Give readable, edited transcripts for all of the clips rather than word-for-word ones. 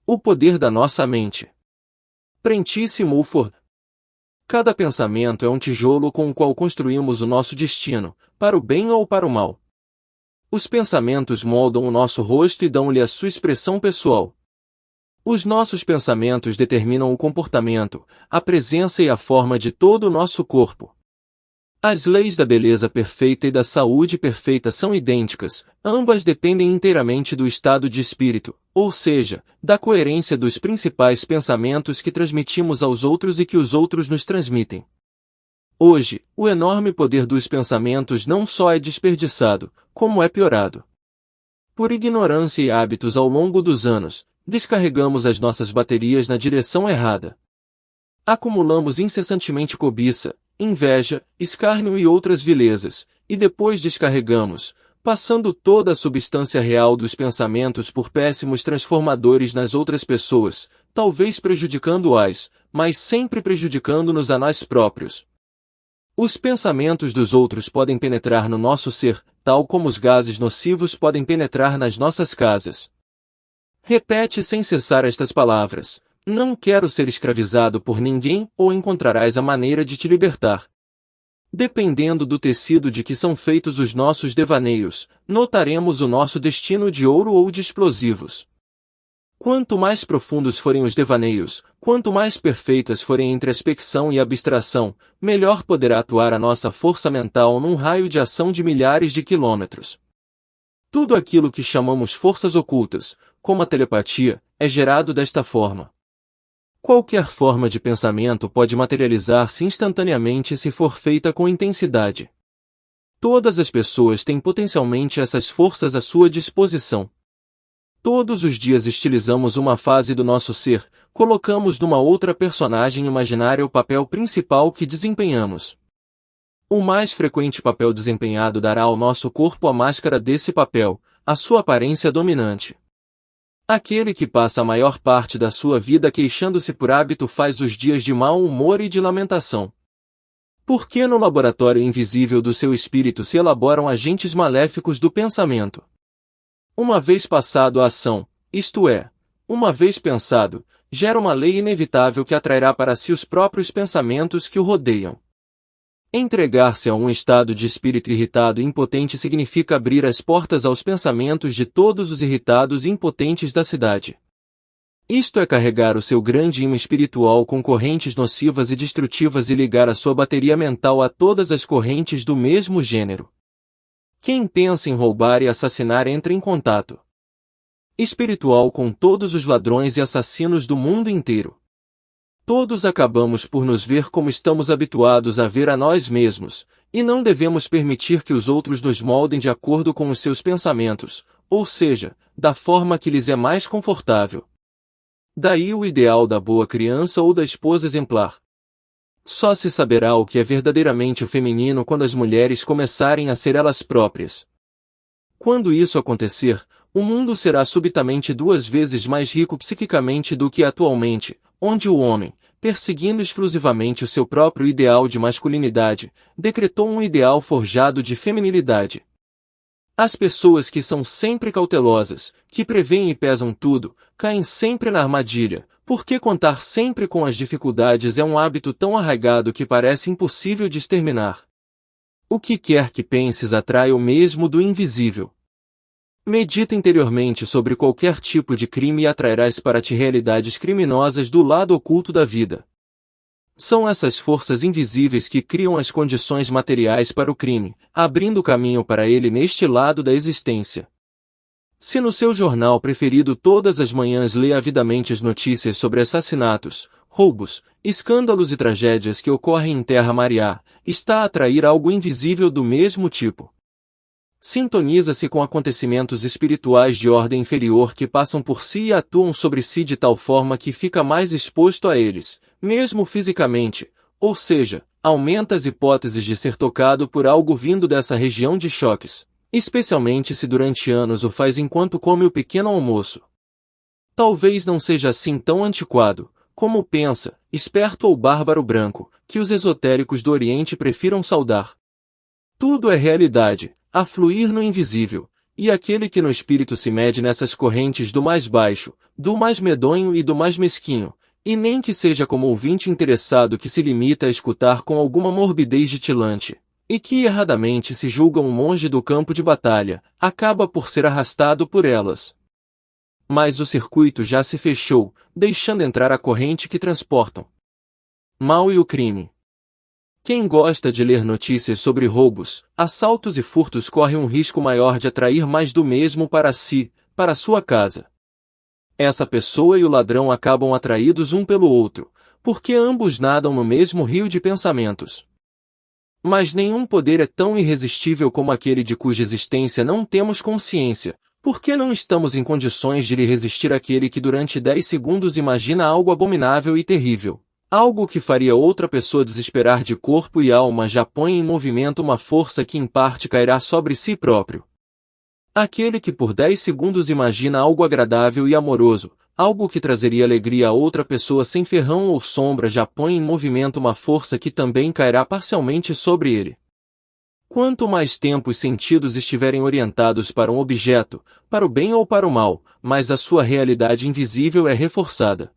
O poder da nossa mente. Prentice Mulford. Cada pensamento é um tijolo com o qual construímos o nosso destino, para o bem ou para o mal. Os pensamentos moldam o nosso rosto e dão-lhe a sua expressão pessoal. Os nossos pensamentos determinam o comportamento, a presença e a forma de todo o nosso corpo. As leis da beleza perfeita e da saúde perfeita são idênticas, ambas dependem inteiramente do estado de espírito, ou seja, da coerência dos principais pensamentos que transmitimos aos outros e que os outros nos transmitem. Hoje, o enorme poder dos pensamentos não só é desperdiçado, como é piorado. Por ignorância e hábitos ao longo dos anos, descarregamos as nossas baterias na direção errada. Acumulamos incessantemente cobiça, inveja, escárnio e outras vilezas, e depois descarregamos, passando toda a substância real dos pensamentos por péssimos transformadores nas outras pessoas, talvez prejudicando-as, mas sempre prejudicando-nos a nós próprios. Os pensamentos dos outros podem penetrar no nosso ser, tal como os gases nocivos podem penetrar nas nossas casas. Repete sem cessar estas palavras: não quero ser escravizado por ninguém, ou encontrarás a maneira de te libertar. Dependendo do tecido de que são feitos os nossos devaneios, notaremos o nosso destino de ouro ou de explosivos. Quanto mais profundos forem os devaneios, quanto mais perfeitas forem a introspecção e a abstração, melhor poderá atuar a nossa força mental num raio de ação de milhares de quilômetros. Tudo aquilo que chamamos forças ocultas, como a telepatia, é gerado desta forma. Qualquer forma de pensamento pode materializar-se instantaneamente se for feita com intensidade. Todas as pessoas têm potencialmente essas forças à sua disposição. Todos os dias estilizamos uma fase do nosso ser, colocamos numa outra personagem imaginária o papel principal que desempenhamos. O mais frequente papel desempenhado dará ao nosso corpo a máscara desse papel, a sua aparência dominante. Aquele que passa a maior parte da sua vida queixando-se por hábito faz os dias de mau humor e de lamentação. Porque no laboratório invisível do seu espírito se elaboram agentes maléficos do pensamento. Uma vez passado a ação, isto é, uma vez pensado, gera uma lei inevitável que atrairá para si os próprios pensamentos que o rodeiam. Entregar-se a um estado de espírito irritado e impotente significa abrir as portas aos pensamentos de todos os irritados e impotentes da cidade. Isto é carregar o seu grande imã espiritual com correntes nocivas e destrutivas e ligar a sua bateria mental a todas as correntes do mesmo gênero. Quem pensa em roubar e assassinar entra em contato espiritual com todos os ladrões e assassinos do mundo inteiro. Todos acabamos por nos ver como estamos habituados a ver a nós mesmos, e não devemos permitir que os outros nos moldem de acordo com os seus pensamentos, ou seja, da forma que lhes é mais confortável. Daí o ideal da boa criança ou da esposa exemplar. Só se saberá o que é verdadeiramente o feminino quando as mulheres começarem a ser elas próprias. Quando isso acontecer, o mundo será subitamente 2 vezes mais rico psiquicamente do que atualmente, onde o homem, perseguindo exclusivamente o seu próprio ideal de masculinidade, decretou um ideal forjado de feminilidade. As pessoas que são sempre cautelosas, que preveem e pesam tudo, caem sempre na armadilha, porque contar sempre com as dificuldades é um hábito tão arraigado que parece impossível de exterminar. O que quer que penses atrai o mesmo do invisível. Medita interiormente sobre qualquer tipo de crime e atrairás para ti realidades criminosas do lado oculto da vida. São essas forças invisíveis que criam as condições materiais para o crime, abrindo caminho para ele neste lado da existência. Se no seu jornal preferido todas as manhãs lê avidamente as notícias sobre assassinatos, roubos, escândalos e tragédias que ocorrem em Terra-Mariá, está a atrair algo invisível do mesmo tipo. Sintoniza-se com acontecimentos espirituais de ordem inferior que passam por si e atuam sobre si de tal forma que fica mais exposto a eles, mesmo fisicamente, ou seja, aumenta as hipóteses de ser tocado por algo vindo dessa região de choques, especialmente se durante anos o faz enquanto come o pequeno almoço. Talvez não seja assim tão antiquado, como pensa, esperto ou bárbaro branco, que os esotéricos do Oriente prefiram saudar. Tudo é realidade, a fluir no invisível, E aquele que no espírito se mede nessas correntes do mais baixo, do mais medonho e do mais mesquinho, e nem que seja como ouvinte interessado que se limita a escutar com alguma morbidez ditilante, e que erradamente se julga um monge do campo de batalha, acaba por ser arrastado por elas. Mas o circuito já se fechou, deixando entrar a corrente que transportam mal e o crime. Quem gosta de ler notícias sobre roubos, assaltos e furtos corre um risco maior de atrair mais do mesmo para si, para sua casa. Essa pessoa e o ladrão acabam atraídos um pelo outro, porque ambos nadam no mesmo rio de pensamentos. Mas nenhum poder é tão irresistível como aquele de cuja existência não temos consciência, porque não estamos em condições de lhe resistir àquele que durante 10 segundos imagina algo abominável e terrível. Algo que faria outra pessoa desesperar de corpo e alma já põe em movimento uma força que em parte cairá sobre si próprio. Aquele que por 10 segundos imagina algo agradável e amoroso, algo que trazeria alegria a outra pessoa sem ferrão ou sombra já põe em movimento uma força que também cairá parcialmente sobre ele. Quanto mais tempo os sentidos estiverem orientados para um objeto, para o bem ou para o mal, mais a sua realidade invisível é reforçada.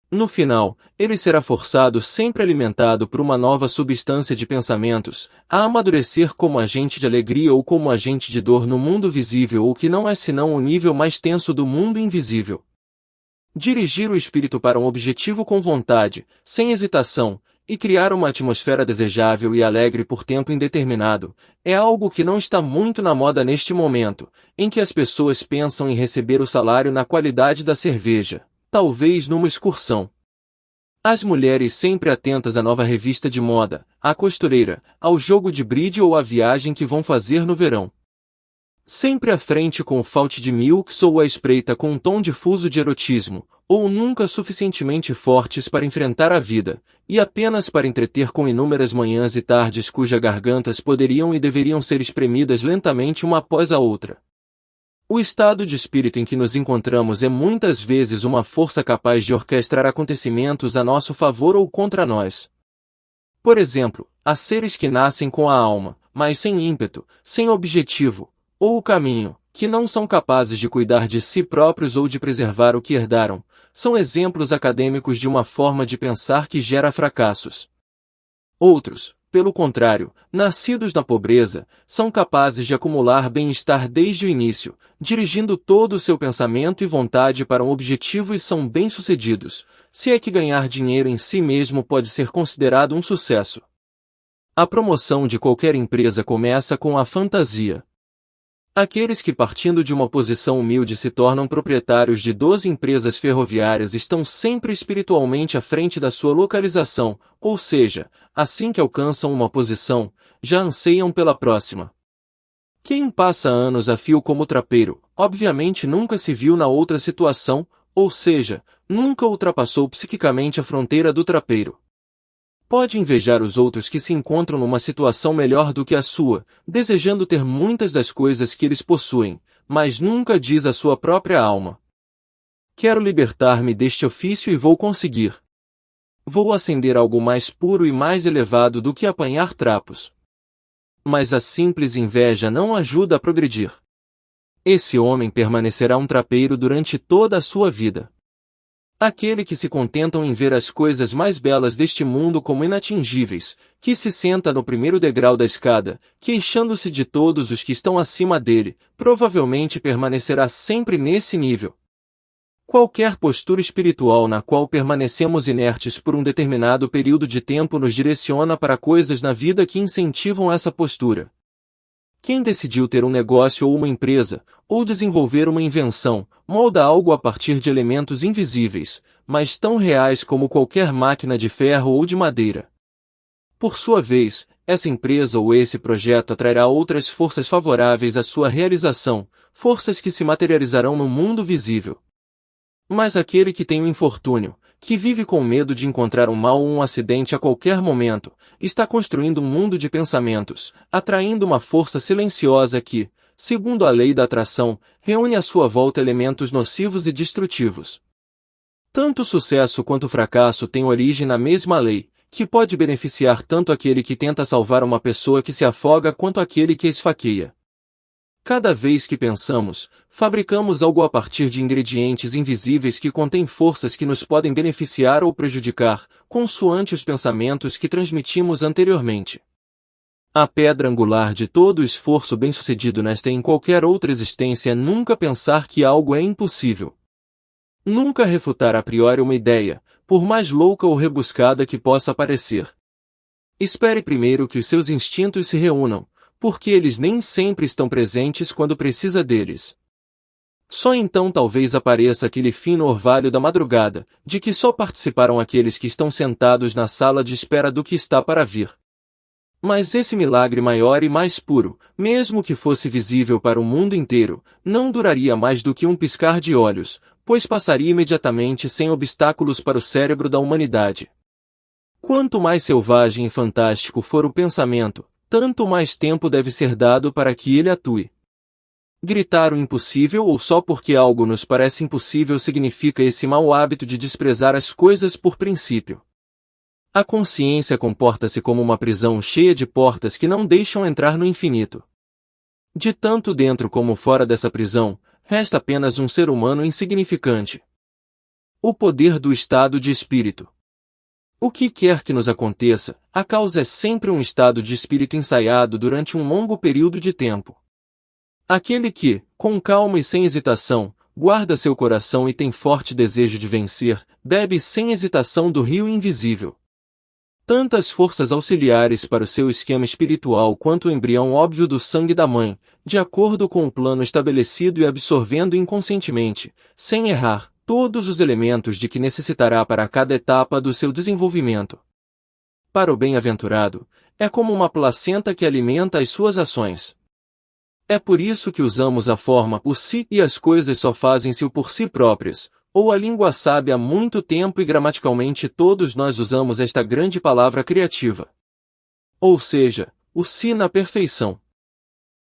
No final, ele será forçado, sempre alimentado por uma nova substância de pensamentos, a amadurecer como agente de alegria ou como agente de dor no mundo visível, o que não é senão o nível mais tenso do mundo invisível. Dirigir o espírito para um objetivo com vontade, sem hesitação, e criar uma atmosfera desejável e alegre por tempo indeterminado, é algo que não está muito na moda neste momento, em que as pessoas pensam em receber o salário na qualidade da cerveja. Talvez numa excursão. As mulheres sempre atentas à nova revista de moda, à costureira, ao jogo de bridge ou à viagem que vão fazer no verão. Sempre à frente com o falte de milks ou à espreita com um tom difuso de erotismo, ou nunca suficientemente fortes para enfrentar a vida, e apenas para entreter com inúmeras manhãs e tardes cujas gargantas poderiam e deveriam ser espremidas lentamente uma após a outra. O estado de espírito em que nos encontramos é muitas vezes uma força capaz de orquestrar acontecimentos a nosso favor ou contra nós. Por exemplo, há seres que nascem com a alma, mas sem ímpeto, sem objetivo, ou o caminho, que não são capazes de cuidar de si próprios ou de preservar o que herdaram, são exemplos acadêmicos de uma forma de pensar que gera fracassos. Outros, pelo contrário, nascidos na pobreza, são capazes de acumular bem-estar desde o início, dirigindo todo o seu pensamento e vontade para um objetivo e são bem-sucedidos, se é que ganhar dinheiro em si mesmo pode ser considerado um sucesso. A promoção de qualquer empresa começa com a fantasia. Aqueles que partindo de uma posição humilde se tornam proprietários de 12 empresas ferroviárias estão sempre espiritualmente à frente da sua localização, ou seja, assim que alcançam uma posição, já anseiam pela próxima. Quem passa anos a fio como trapeiro, obviamente nunca se viu na outra situação, ou seja, nunca ultrapassou psiquicamente a fronteira do trapeiro. Pode invejar os outros que se encontram numa situação melhor do que a sua, desejando ter muitas das coisas que eles possuem, mas nunca diz à sua própria alma: quero libertar-me deste ofício e vou conseguir. Vou acender algo mais puro e mais elevado do que apanhar trapos. Mas a simples inveja não ajuda a progredir. Esse homem permanecerá um trapeiro durante toda a sua vida. Aquele que se contentam em ver as coisas mais belas deste mundo como inatingíveis, que se senta no primeiro degrau da escada, queixando-se de todos os que estão acima dele, provavelmente permanecerá sempre nesse nível. Qualquer postura espiritual na qual permanecemos inertes por um determinado período de tempo nos direciona para coisas na vida que incentivam essa postura. Quem decidiu ter um negócio ou uma empresa, ou desenvolver uma invenção, molda algo a partir de elementos invisíveis, mas tão reais como qualquer máquina de ferro ou de madeira. Por sua vez, essa empresa ou esse projeto atrairá outras forças favoráveis à sua realização, forças que se materializarão no mundo visível. Mas aquele que tem um infortúnio, que vive com medo de encontrar um mal ou um acidente a qualquer momento, está construindo um mundo de pensamentos, atraindo uma força silenciosa que, segundo a lei da atração, reúne à sua volta elementos nocivos e destrutivos. Tanto o sucesso quanto o fracasso têm origem na mesma lei, que pode beneficiar tanto aquele que tenta salvar uma pessoa que se afoga quanto aquele que a esfaqueia. Cada vez que pensamos, fabricamos algo a partir de ingredientes invisíveis que contêm forças que nos podem beneficiar ou prejudicar, consoante os pensamentos que transmitimos anteriormente. A pedra angular de todo o esforço bem-sucedido nesta e em qualquer outra existência é nunca pensar que algo é impossível. Nunca refutar a priori uma ideia, por mais louca ou rebuscada que possa parecer. Espere primeiro que os seus instintos se reúnam, porque eles nem sempre estão presentes quando precisa deles. Só então talvez apareça aquele fino orvalho da madrugada, de que só participaram aqueles que estão sentados na sala de espera do que está para vir. Mas esse milagre maior e mais puro, mesmo que fosse visível para o mundo inteiro, não duraria mais do que um piscar de olhos, pois passaria imediatamente sem obstáculos para o cérebro da humanidade. Quanto mais selvagem e fantástico for o pensamento, tanto mais tempo deve ser dado para que ele atue. Gritar o impossível ou só porque algo nos parece impossível significa esse mau hábito de desprezar as coisas por princípio. A consciência comporta-se como uma prisão cheia de portas que não deixam entrar no infinito. De tanto dentro como fora dessa prisão, resta apenas um ser humano insignificante. O poder do estado de espírito. O que quer que nos aconteça, a causa é sempre um estado de espírito ensaiado durante um longo período de tempo. Aquele que, com calma e sem hesitação, guarda seu coração e tem forte desejo de vencer, bebe sem hesitação do rio invisível. Tantas forças auxiliares para o seu esquema espiritual quanto o embrião óbvio do sangue da mãe, de acordo com o plano estabelecido e absorvendo inconscientemente, sem errar, todos os elementos de que necessitará para cada etapa do seu desenvolvimento. Para o bem-aventurado, é como uma placenta que alimenta as suas ações. É por isso que usamos a forma o si e as coisas só fazem-se por si próprias, ou a língua sabe há muito tempo e gramaticalmente todos nós usamos esta grande palavra criativa. Ou seja, o si na perfeição.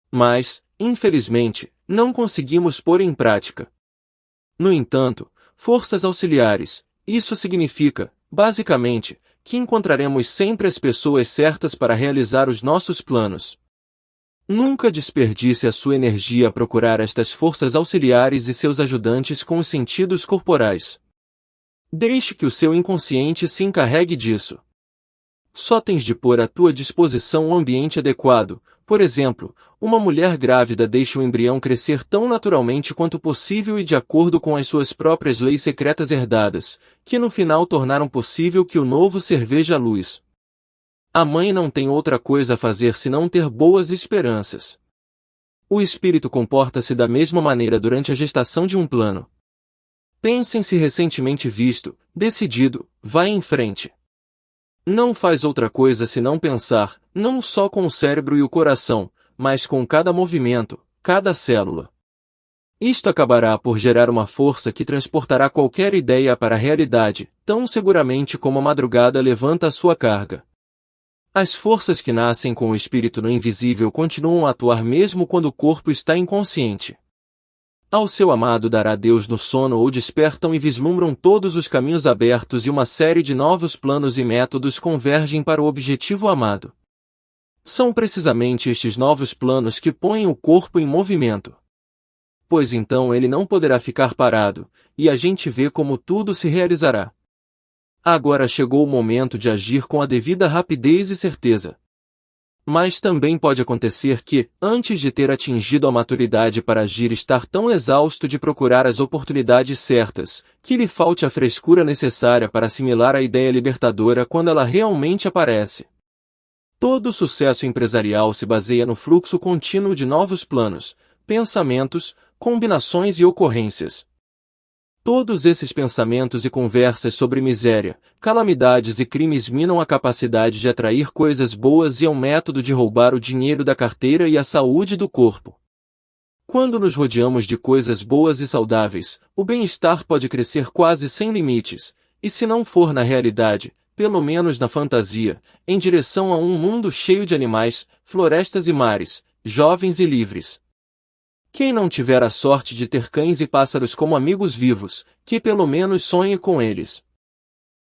Mas, infelizmente, não conseguimos pôr em prática. No entanto, forças auxiliares, isso significa, basicamente, que encontraremos sempre as pessoas certas para realizar os nossos planos. Nunca desperdice a sua energia a procurar estas forças auxiliares e seus ajudantes com os sentidos corporais. Deixe que o seu inconsciente se encarregue disso. Só tens de pôr à tua disposição um ambiente adequado. Por exemplo, uma mulher grávida deixa o embrião crescer tão naturalmente quanto possível e de acordo com as suas próprias leis secretas herdadas, que no final tornaram possível que o novo ser veja a luz. A mãe não tem outra coisa a fazer senão ter boas esperanças. O espírito comporta-se da mesma maneira durante a gestação de um plano. Pense-se recentemente visto, decidido, vai em frente. Não faz outra coisa senão pensar, não só com o cérebro e o coração, mas com cada movimento, cada célula. Isto acabará por gerar uma força que transportará qualquer ideia para a realidade, tão seguramente como a madrugada levanta a sua carga. As forças que nascem com o espírito no invisível continuam a atuar mesmo quando o corpo está inconsciente. Ao seu amado dará Deus no sono ou despertam e vislumbram todos os caminhos abertos e uma série de novos planos e métodos convergem para o objetivo amado. São precisamente estes novos planos que põem o corpo em movimento. Pois então ele não poderá ficar parado, e a gente vê como tudo se realizará. Agora chegou o momento de agir com a devida rapidez e certeza. Mas também pode acontecer que, antes de ter atingido a maturidade para agir, estar tão exausto de procurar as oportunidades certas, que lhe falte a frescura necessária para assimilar a ideia libertadora quando ela realmente aparece. Todo sucesso empresarial se baseia no fluxo contínuo de novos planos, pensamentos, combinações e ocorrências. Todos esses pensamentos e conversas sobre miséria, calamidades e crimes minam a capacidade de atrair coisas boas e é um método de roubar o dinheiro da carteira e a saúde do corpo. Quando nos rodeamos de coisas boas e saudáveis, o bem-estar pode crescer quase sem limites, e se não for na realidade, pelo menos na fantasia, em direção a um mundo cheio de animais, florestas e mares, jovens e livres. Quem não tiver a sorte de ter cães e pássaros como amigos vivos, que pelo menos sonhe com eles.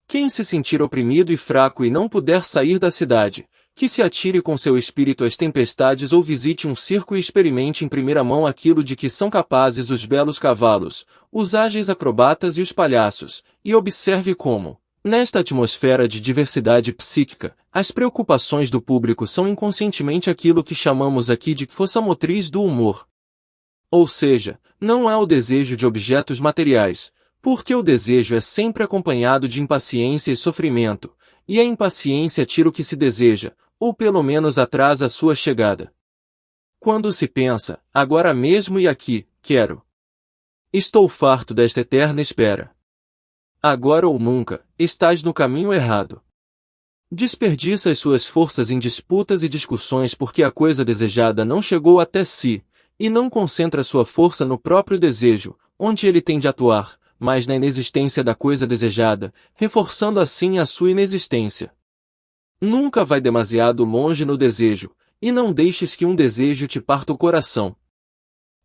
Quem se sentir oprimido e fraco e não puder sair da cidade, Que se atire com seu espírito às tempestades ou visite um circo e experimente em primeira mão aquilo de que são capazes os belos cavalos, os ágeis acrobatas e os palhaços, e observe como, nesta atmosfera de diversidade psíquica, as preocupações do público são inconscientemente aquilo que chamamos aqui de força motriz do humor. Ou seja, não há o desejo de objetos materiais, porque o desejo é sempre acompanhado de impaciência e sofrimento, e a impaciência tira o que se deseja, ou pelo menos atrasa a sua chegada. Quando se pensa, agora mesmo e aqui, quero. Estou farto desta eterna espera. Agora ou nunca, estás no caminho errado. Desperdiça as suas forças em disputas e discussões porque a coisa desejada não chegou até si, e não concentra sua força no próprio desejo, onde ele tem de atuar, mas na inexistência da coisa desejada, reforçando assim a sua inexistência. Nunca vai demasiado longe no desejo, e não deixes que um desejo te parta o coração.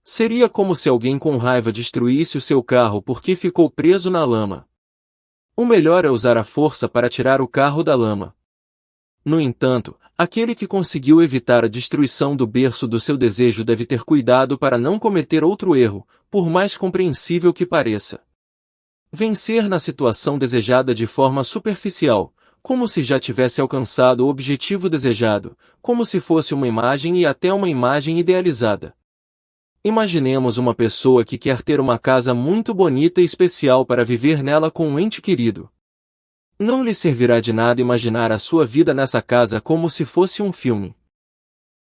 Seria como se alguém com raiva destruísse o seu carro porque ficou preso na lama. O melhor é usar a força para tirar o carro da lama. No entanto, aquele que conseguiu evitar a destruição do berço do seu desejo deve ter cuidado para não cometer outro erro, por mais compreensível que pareça. Vencer na situação desejada de forma superficial, como se já tivesse alcançado o objetivo desejado, como se fosse uma imagem e até uma imagem idealizada. Imaginemos uma pessoa que quer ter uma casa muito bonita e especial para viver nela com um ente querido. Não lhe servirá de nada imaginar a sua vida nessa casa como se fosse um filme.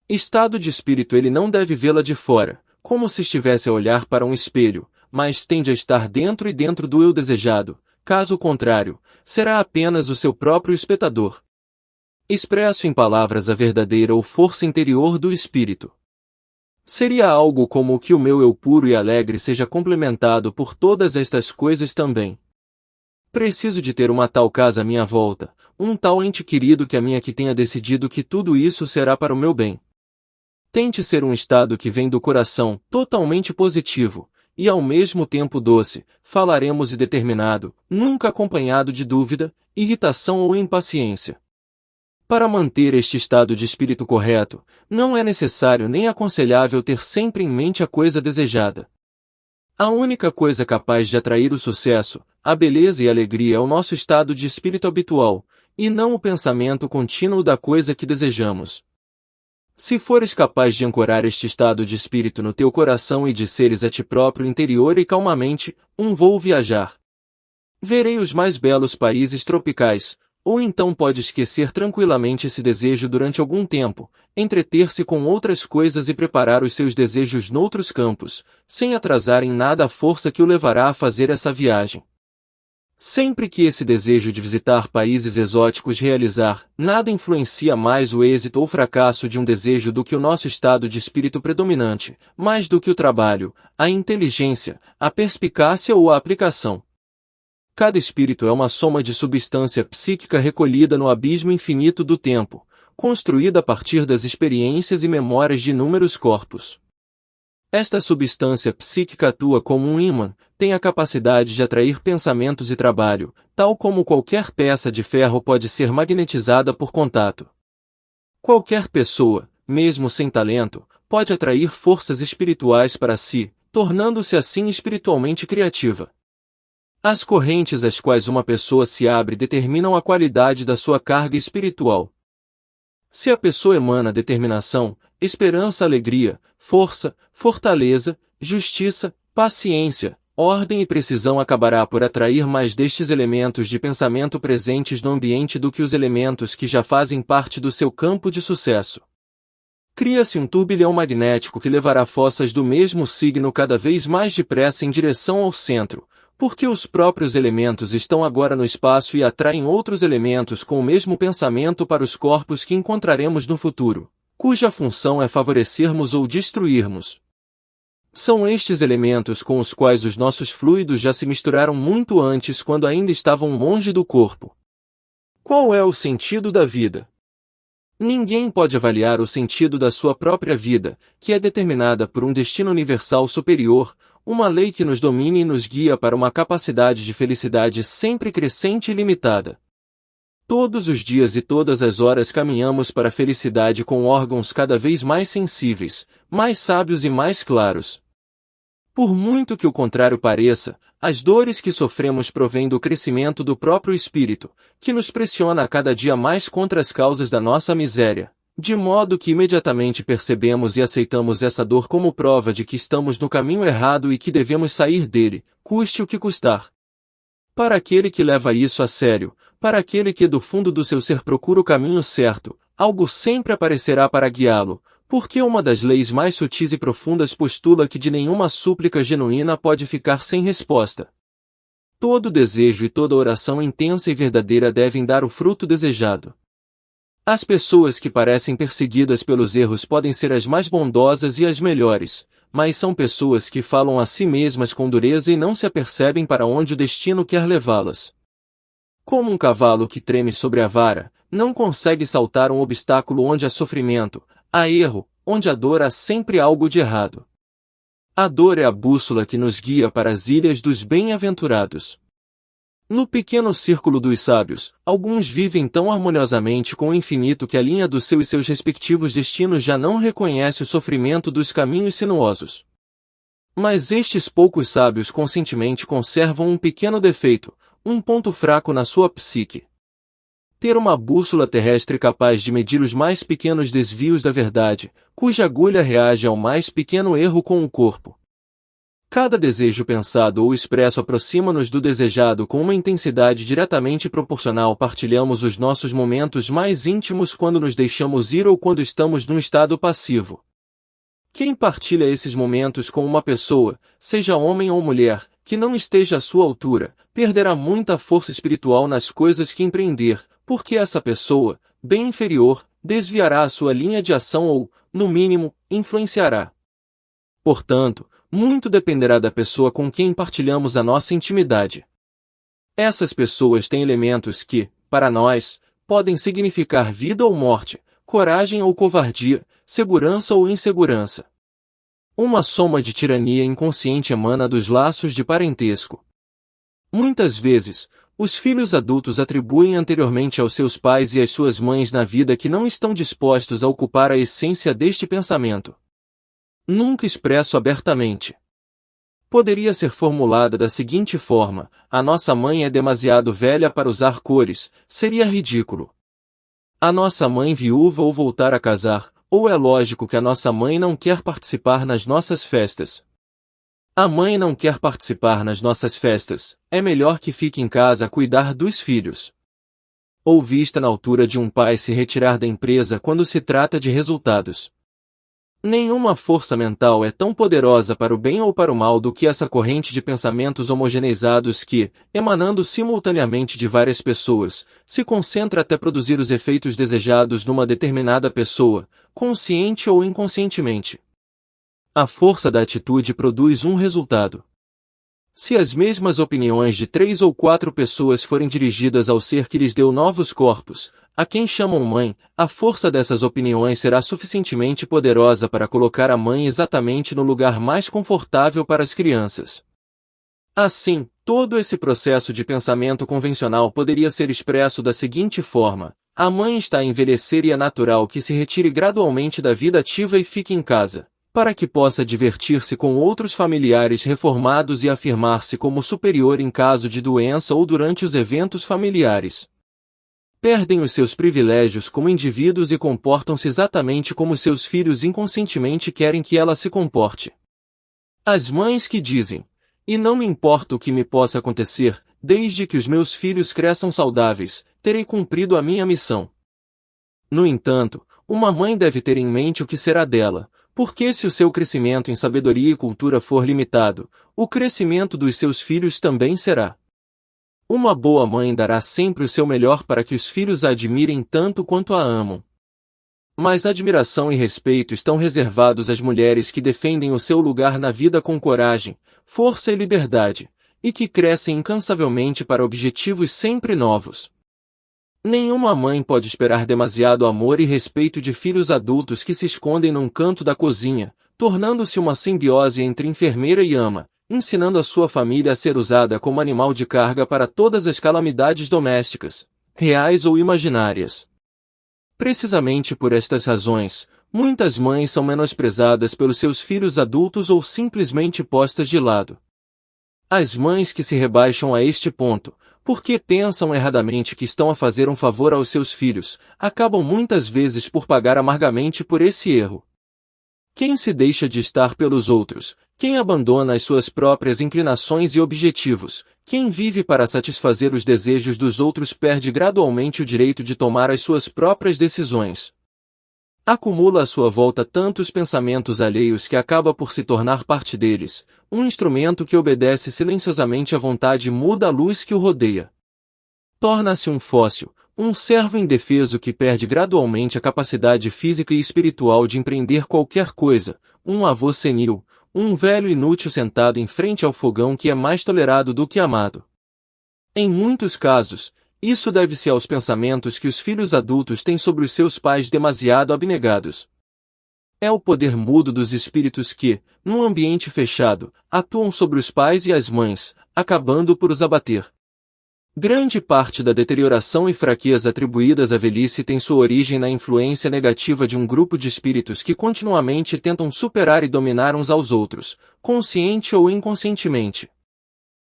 Estado de espírito ele não deve vê-la de fora, como se estivesse a olhar para um espelho, mas tende a estar dentro e dentro do eu desejado, caso contrário, será apenas o seu próprio espectador. Expresso em palavras a verdadeira ou força interior do espírito. Seria algo como que o meu eu puro e alegre seja complementado por todas estas coisas também. Preciso de ter uma tal casa à minha volta, um tal ente querido que a minha que tenha decidido que tudo isso será para o meu bem. Tente ser um estado que vem do coração, totalmente positivo, e ao mesmo tempo doce, falaremos e determinado, nunca acompanhado de dúvida, irritação ou impaciência. Para manter este estado de espírito correto, não é necessário nem aconselhável ter sempre em mente a coisa desejada. A única coisa capaz de atrair o sucesso, a beleza e a alegria é o nosso estado de espírito habitual, e não o pensamento contínuo da coisa que desejamos. Se fores capaz de ancorar este estado de espírito no teu coração e disseres a ti próprio interior e calmamente, vou viajar. Verei os mais belos países tropicais, ou então pode esquecer tranquilamente esse desejo durante algum tempo, entreter-se com outras coisas e preparar os seus desejos noutros campos, sem atrasar em nada a força que o levará a fazer essa viagem. Sempre que esse desejo de visitar países exóticos realizar, nada influencia mais o êxito ou fracasso de um desejo do que o nosso estado de espírito predominante, mais do que o trabalho, a inteligência, a perspicácia ou a aplicação. Cada espírito é uma soma de substância psíquica recolhida no abismo infinito do tempo, construída a partir das experiências e memórias de inúmeros corpos. Esta substância psíquica atua como um ímã, tem a capacidade de atrair pensamentos e trabalho, tal como qualquer peça de ferro pode ser magnetizada por contato. Qualquer pessoa, mesmo sem talento, pode atrair forças espirituais para si, tornando-se assim espiritualmente criativa. As correntes às quais uma pessoa se abre determinam a qualidade da sua carga espiritual. Se a pessoa emana determinação, esperança, alegria, força, fortaleza, justiça, paciência, ordem e precisão, acabará por atrair mais destes elementos de pensamento presentes no ambiente do que os elementos que já fazem parte do seu campo de sucesso. Cria-se um turbilhão magnético que levará forças do mesmo signo cada vez mais depressa em direção ao centro, porque os próprios elementos estão agora no espaço e atraem outros elementos com o mesmo pensamento para os corpos que encontraremos no futuro, cuja função é favorecermos ou destruirmos. São estes elementos com os quais os nossos fluidos já se misturaram muito antes quando ainda estavam longe do corpo. Qual é o sentido da vida? Ninguém pode avaliar o sentido da sua própria vida, que é determinada por um destino universal superior, uma lei que nos domina e nos guia para uma capacidade de felicidade sempre crescente e limitada. Todos os dias e todas as horas caminhamos para a felicidade com órgãos cada vez mais sensíveis, mais sábios e mais claros. Por muito que o contrário pareça, as dores que sofremos provêm do crescimento do próprio espírito, que nos pressiona a cada dia mais contra as causas da nossa miséria, de modo que imediatamente percebemos e aceitamos essa dor como prova de que estamos no caminho errado e que devemos sair dele, custe o que custar. Para aquele que leva isso a sério, para aquele que do fundo do seu ser procura o caminho certo, algo sempre aparecerá para guiá-lo, porque uma das leis mais sutis e profundas postula que de nenhuma súplica genuína pode ficar sem resposta. Todo desejo e toda oração intensa e verdadeira devem dar o fruto desejado. As pessoas que parecem perseguidas pelos erros podem ser as mais bondosas e as melhores, mas são pessoas que falam a si mesmas com dureza e não se apercebem para onde o destino quer levá-las. Como um cavalo que treme sobre a vara, não consegue saltar um obstáculo onde há sofrimento, há erro, onde há dor há sempre algo de errado. A dor é a bússola que nos guia para as ilhas dos bem-aventurados. No pequeno círculo dos sábios, alguns vivem tão harmoniosamente com o infinito que a linha do seu e seus respectivos destinos já não reconhece o sofrimento dos caminhos sinuosos. Mas estes poucos sábios conscientemente conservam um pequeno defeito, um ponto fraco na sua psique. Ter uma bússola terrestre capaz de medir os mais pequenos desvios da verdade, cuja agulha reage ao mais pequeno erro com o corpo. Cada desejo pensado ou expresso aproxima-nos do desejado com uma intensidade diretamente proporcional. Partilhamos os nossos momentos mais íntimos quando nos deixamos ir ou quando estamos num estado passivo. Quem partilha esses momentos com uma pessoa, seja homem ou mulher, que não esteja à sua altura, perderá muita força espiritual nas coisas que empreender, porque essa pessoa, bem inferior, desviará a sua linha de ação ou, no mínimo, influenciará. Portanto, muito dependerá da pessoa com quem partilhamos a nossa intimidade. Essas pessoas têm elementos que, para nós, podem significar vida ou morte, coragem ou covardia, segurança ou insegurança. Uma soma de tirania inconsciente emana dos laços de parentesco. Muitas vezes, os filhos adultos atribuem anteriormente aos seus pais e às suas mães na vida que não estão dispostos a ocupar a essência deste pensamento. Nunca expresso abertamente. Poderia ser formulada da seguinte forma: a nossa mãe é demasiado velha para usar cores, seria ridículo. A nossa mãe viúva ou voltar a casar, ou é lógico que a nossa mãe não quer participar nas nossas festas. A mãe não quer participar nas nossas festas, é melhor que fique em casa a cuidar dos filhos. Ou vista na altura de um pai se retirar da empresa quando se trata de resultados. Nenhuma força mental é tão poderosa para o bem ou para o mal do que essa corrente de pensamentos homogeneizados que, emanando simultaneamente de várias pessoas, se concentra até produzir os efeitos desejados numa determinada pessoa, consciente ou inconscientemente. A força da atitude produz um resultado. Se as mesmas opiniões de 3 ou 4 pessoas forem dirigidas ao ser que lhes deu novos corpos, a quem chamam mãe, a força dessas opiniões será suficientemente poderosa para colocar a mãe exatamente no lugar mais confortável para as crianças. Assim, todo esse processo de pensamento convencional poderia ser expresso da seguinte forma: a mãe está a envelhecer e é natural que se retire gradualmente da vida ativa e fique em casa, para que possa divertir-se com outros familiares reformados e afirmar-se como superior em caso de doença ou durante os eventos familiares. Perdem os seus privilégios como indivíduos e comportam-se exatamente como seus filhos inconscientemente querem que ela se comporte. As mães que dizem: "E não me importa o que me possa acontecer, desde que os meus filhos cresçam saudáveis, terei cumprido a minha missão." No entanto, uma mãe deve ter em mente o que será dela, porque se o seu crescimento em sabedoria e cultura for limitado, o crescimento dos seus filhos também será. Uma boa mãe dará sempre o seu melhor para que os filhos a admirem tanto quanto a amam. Mas admiração e respeito estão reservados às mulheres que defendem o seu lugar na vida com coragem, força e liberdade, e que crescem incansavelmente para objetivos sempre novos. Nenhuma mãe pode esperar demasiado amor e respeito de filhos adultos que se escondem num canto da cozinha, tornando-se uma simbiose entre enfermeira e ama, ensinando a sua família a ser usada como animal de carga para todas as calamidades domésticas, reais ou imaginárias. Precisamente por estas razões, muitas mães são menosprezadas pelos seus filhos adultos ou simplesmente postas de lado. As mães que se rebaixam a este ponto, porque pensam erradamente que estão a fazer um favor aos seus filhos, acabam muitas vezes por pagar amargamente por esse erro. Quem se deixa de estar pelos outros, quem abandona as suas próprias inclinações e objetivos, quem vive para satisfazer os desejos dos outros perde gradualmente o direito de tomar as suas próprias decisões. Acumula à sua volta tantos pensamentos alheios que acaba por se tornar parte deles, um instrumento que obedece silenciosamente à vontade muda a luz que o rodeia. Torna-se um fóssil, um servo indefeso que perde gradualmente a capacidade física e espiritual de empreender qualquer coisa, um avô senil, um velho inútil sentado em frente ao fogão que é mais tolerado do que amado. Em muitos casos, isso deve-se aos pensamentos que os filhos adultos têm sobre os seus pais demasiado abnegados. É o poder mudo dos espíritos que, num ambiente fechado, atuam sobre os pais e as mães, acabando por os abater. Grande parte da deterioração e fraqueza atribuídas à velhice tem sua origem na influência negativa de um grupo de espíritos que continuamente tentam superar e dominar uns aos outros, consciente ou inconscientemente.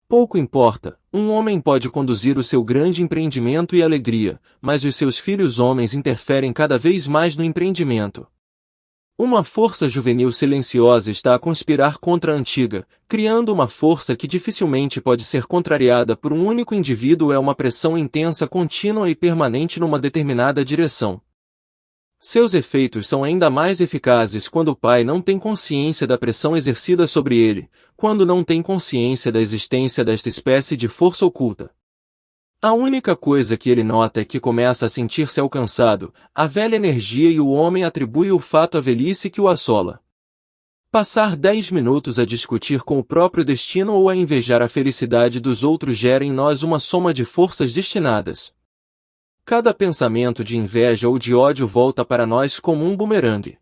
Pouco importa, um homem pode conduzir o seu grande empreendimento e alegria, mas os seus filhos homens interferem cada vez mais no empreendimento. Uma força juvenil silenciosa está a conspirar contra a antiga, criando uma força que dificilmente pode ser contrariada por um único indivíduo. É uma pressão intensa contínua e permanente numa determinada direção. Seus efeitos são ainda mais eficazes quando o pai não tem consciência da pressão exercida sobre ele, quando não tem consciência da existência desta espécie de força oculta. A única coisa que ele nota é que começa a sentir-se alcançado, a velha energia, e o homem atribui o fato à velhice que o assola. Passar 10 minutos a discutir com o próprio destino ou a invejar a felicidade dos outros gera em nós uma soma de forças destinadas. Cada pensamento de inveja ou de ódio volta para nós como um bumerangue.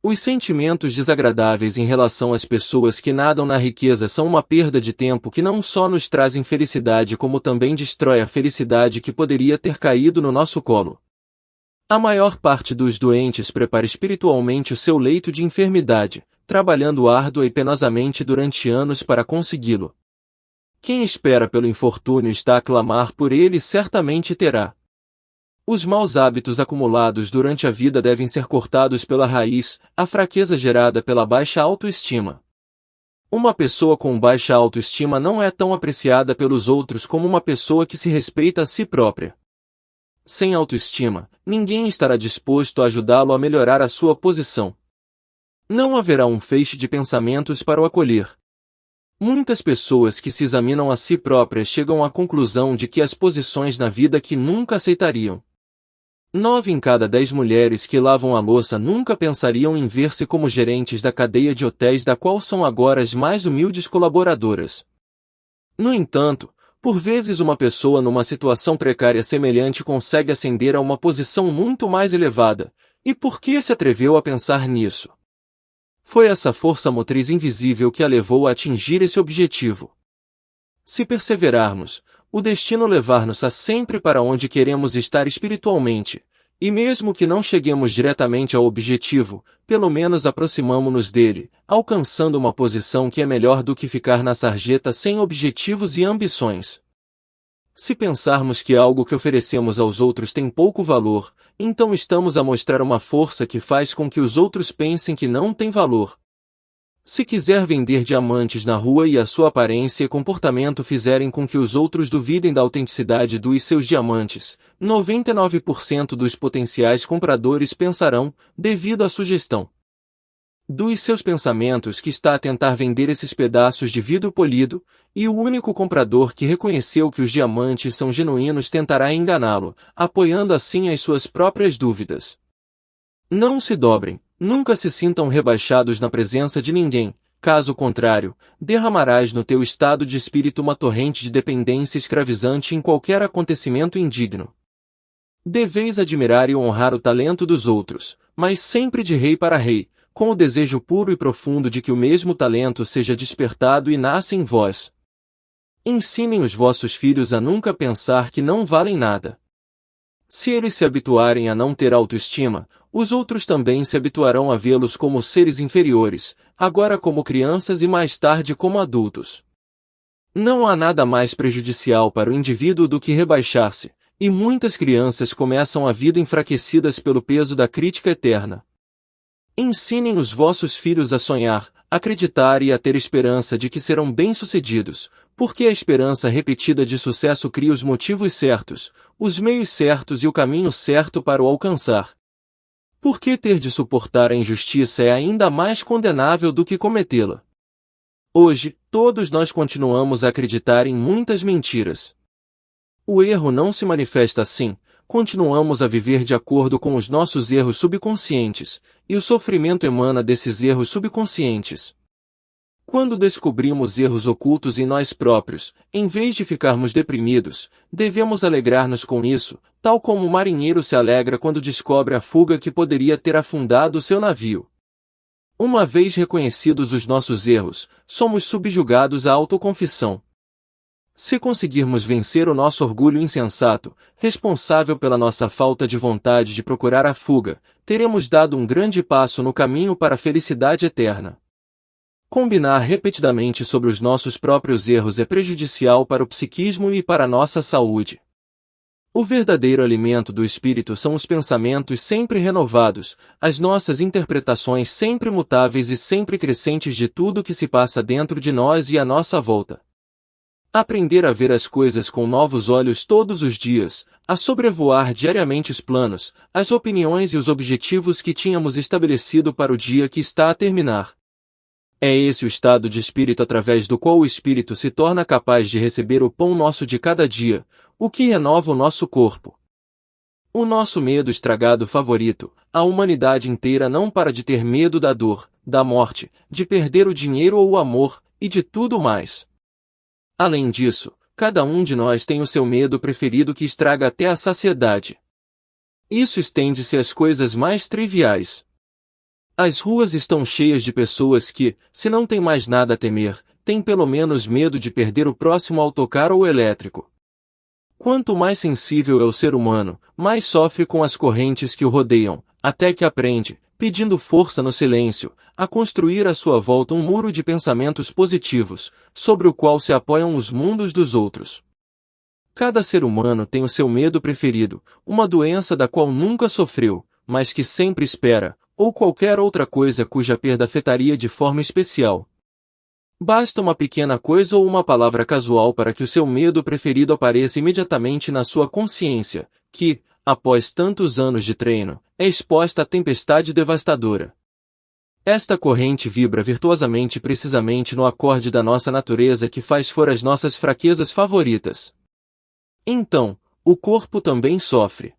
Os sentimentos desagradáveis em relação às pessoas que nadam na riqueza são uma perda de tempo que não só nos traz infelicidade como também destrói a felicidade que poderia ter caído no nosso colo. A maior parte dos doentes prepara espiritualmente o seu leito de enfermidade, trabalhando árdua e penosamente durante anos para consegui-lo. Quem espera pelo infortúnio está a clamar por ele e certamente terá. Os maus hábitos acumulados durante a vida devem ser cortados pela raiz, a fraqueza gerada pela baixa autoestima. Uma pessoa com baixa autoestima não é tão apreciada pelos outros como uma pessoa que se respeita a si própria. Sem autoestima, ninguém estará disposto a ajudá-lo a melhorar a sua posição. Não haverá um feixe de pensamentos para o acolher. Muitas pessoas que se examinam a si próprias chegam à conclusão de que as posições na vida que nunca aceitariam. 9 em cada 10 mulheres que lavam a louça nunca pensariam em ver-se como gerentes da cadeia de hotéis da qual são agora as mais humildes colaboradoras. No entanto, por vezes uma pessoa numa situação precária semelhante consegue ascender a uma posição muito mais elevada. E por que se atreveu a pensar nisso? Foi essa força motriz invisível que a levou a atingir esse objetivo. Se perseverarmos, o destino levar-nos-á sempre para onde queremos estar espiritualmente, e mesmo que não cheguemos diretamente ao objetivo, pelo menos aproximamo-nos dele, alcançando uma posição que é melhor do que ficar na sarjeta sem objetivos e ambições. Se pensarmos que algo que oferecemos aos outros tem pouco valor, então estamos a mostrar uma força que faz com que os outros pensem que não tem valor. Se quiser vender diamantes na rua e a sua aparência e comportamento fizerem com que os outros duvidem da autenticidade dos seus diamantes, 99% dos potenciais compradores pensarão, devido à sugestão dos seus pensamentos, que está a tentar vender esses pedaços de vidro polido, e o único comprador que reconheceu que os diamantes são genuínos tentará enganá-lo, apoiando assim as suas próprias dúvidas. Não se dobrem. Nunca se sintam rebaixados na presença de ninguém, caso contrário, derramarás no teu estado de espírito uma torrente de dependência escravizante em qualquer acontecimento indigno. Deveis admirar e honrar o talento dos outros, mas sempre de rei para rei, com o desejo puro e profundo de que o mesmo talento seja despertado e nasça em vós. Ensinem os vossos filhos a nunca pensar que não valem nada. Se eles se habituarem a não ter autoestima, os outros também se habituarão a vê-los como seres inferiores, agora como crianças e mais tarde como adultos. Não há nada mais prejudicial para o indivíduo do que rebaixar-se, e muitas crianças começam a vida enfraquecidas pelo peso da crítica eterna. Ensinem os vossos filhos a sonhar, acreditar e a ter esperança de que serão bem-sucedidos, porque a esperança repetida de sucesso cria os motivos certos, os meios certos e o caminho certo para o alcançar. Porque ter de suportar a injustiça é ainda mais condenável do que cometê-la. Hoje, todos nós continuamos a acreditar em muitas mentiras. O erro não se manifesta assim, continuamos a viver de acordo com os nossos erros subconscientes, e o sofrimento emana desses erros subconscientes. Quando descobrimos erros ocultos em nós próprios, em vez de ficarmos deprimidos, devemos alegrar-nos com isso, tal como o marinheiro se alegra quando descobre a fuga que poderia ter afundado o seu navio. Uma vez reconhecidos os nossos erros, somos subjugados à autoconfissão. Se conseguirmos vencer o nosso orgulho insensato, responsável pela nossa falta de vontade de procurar a fuga, teremos dado um grande passo no caminho para a felicidade eterna. Combinar repetidamente sobre os nossos próprios erros é prejudicial para o psiquismo e para a nossa saúde. O verdadeiro alimento do espírito são os pensamentos sempre renovados, as nossas interpretações sempre mutáveis e sempre crescentes de tudo que se passa dentro de nós e à nossa volta. Aprender a ver as coisas com novos olhos todos os dias, a sobrevoar diariamente os planos, as opiniões e os objetivos que tínhamos estabelecido para o dia que está a terminar. É esse o estado de espírito através do qual o espírito se torna capaz de receber o pão nosso de cada dia, o que renova o nosso corpo. O nosso medo estragado favorito, a humanidade inteira não para de ter medo da dor, da morte, de perder o dinheiro ou o amor, e de tudo mais. Além disso, cada um de nós tem o seu medo preferido que estraga até a saciedade. Isso estende-se às coisas mais triviais. As ruas estão cheias de pessoas que, se não têm mais nada a temer, têm pelo menos medo de perder o próximo autocar ou elétrico. Quanto mais sensível é o ser humano, mais sofre com as correntes que o rodeiam, até que aprende, pedindo força no silêncio, a construir à sua volta um muro de pensamentos positivos, sobre o qual se apoiam os mundos dos outros. Cada ser humano tem o seu medo preferido, uma doença da qual nunca sofreu, mas que sempre espera, ou qualquer outra coisa cuja perda afetaria de forma especial. Basta uma pequena coisa ou uma palavra casual para que o seu medo preferido apareça imediatamente na sua consciência, que, após tantos anos de treino, é exposta à tempestade devastadora. Esta corrente vibra virtuosamente precisamente no acorde da nossa natureza que faz for as nossas fraquezas favoritas. Então, o corpo também sofre.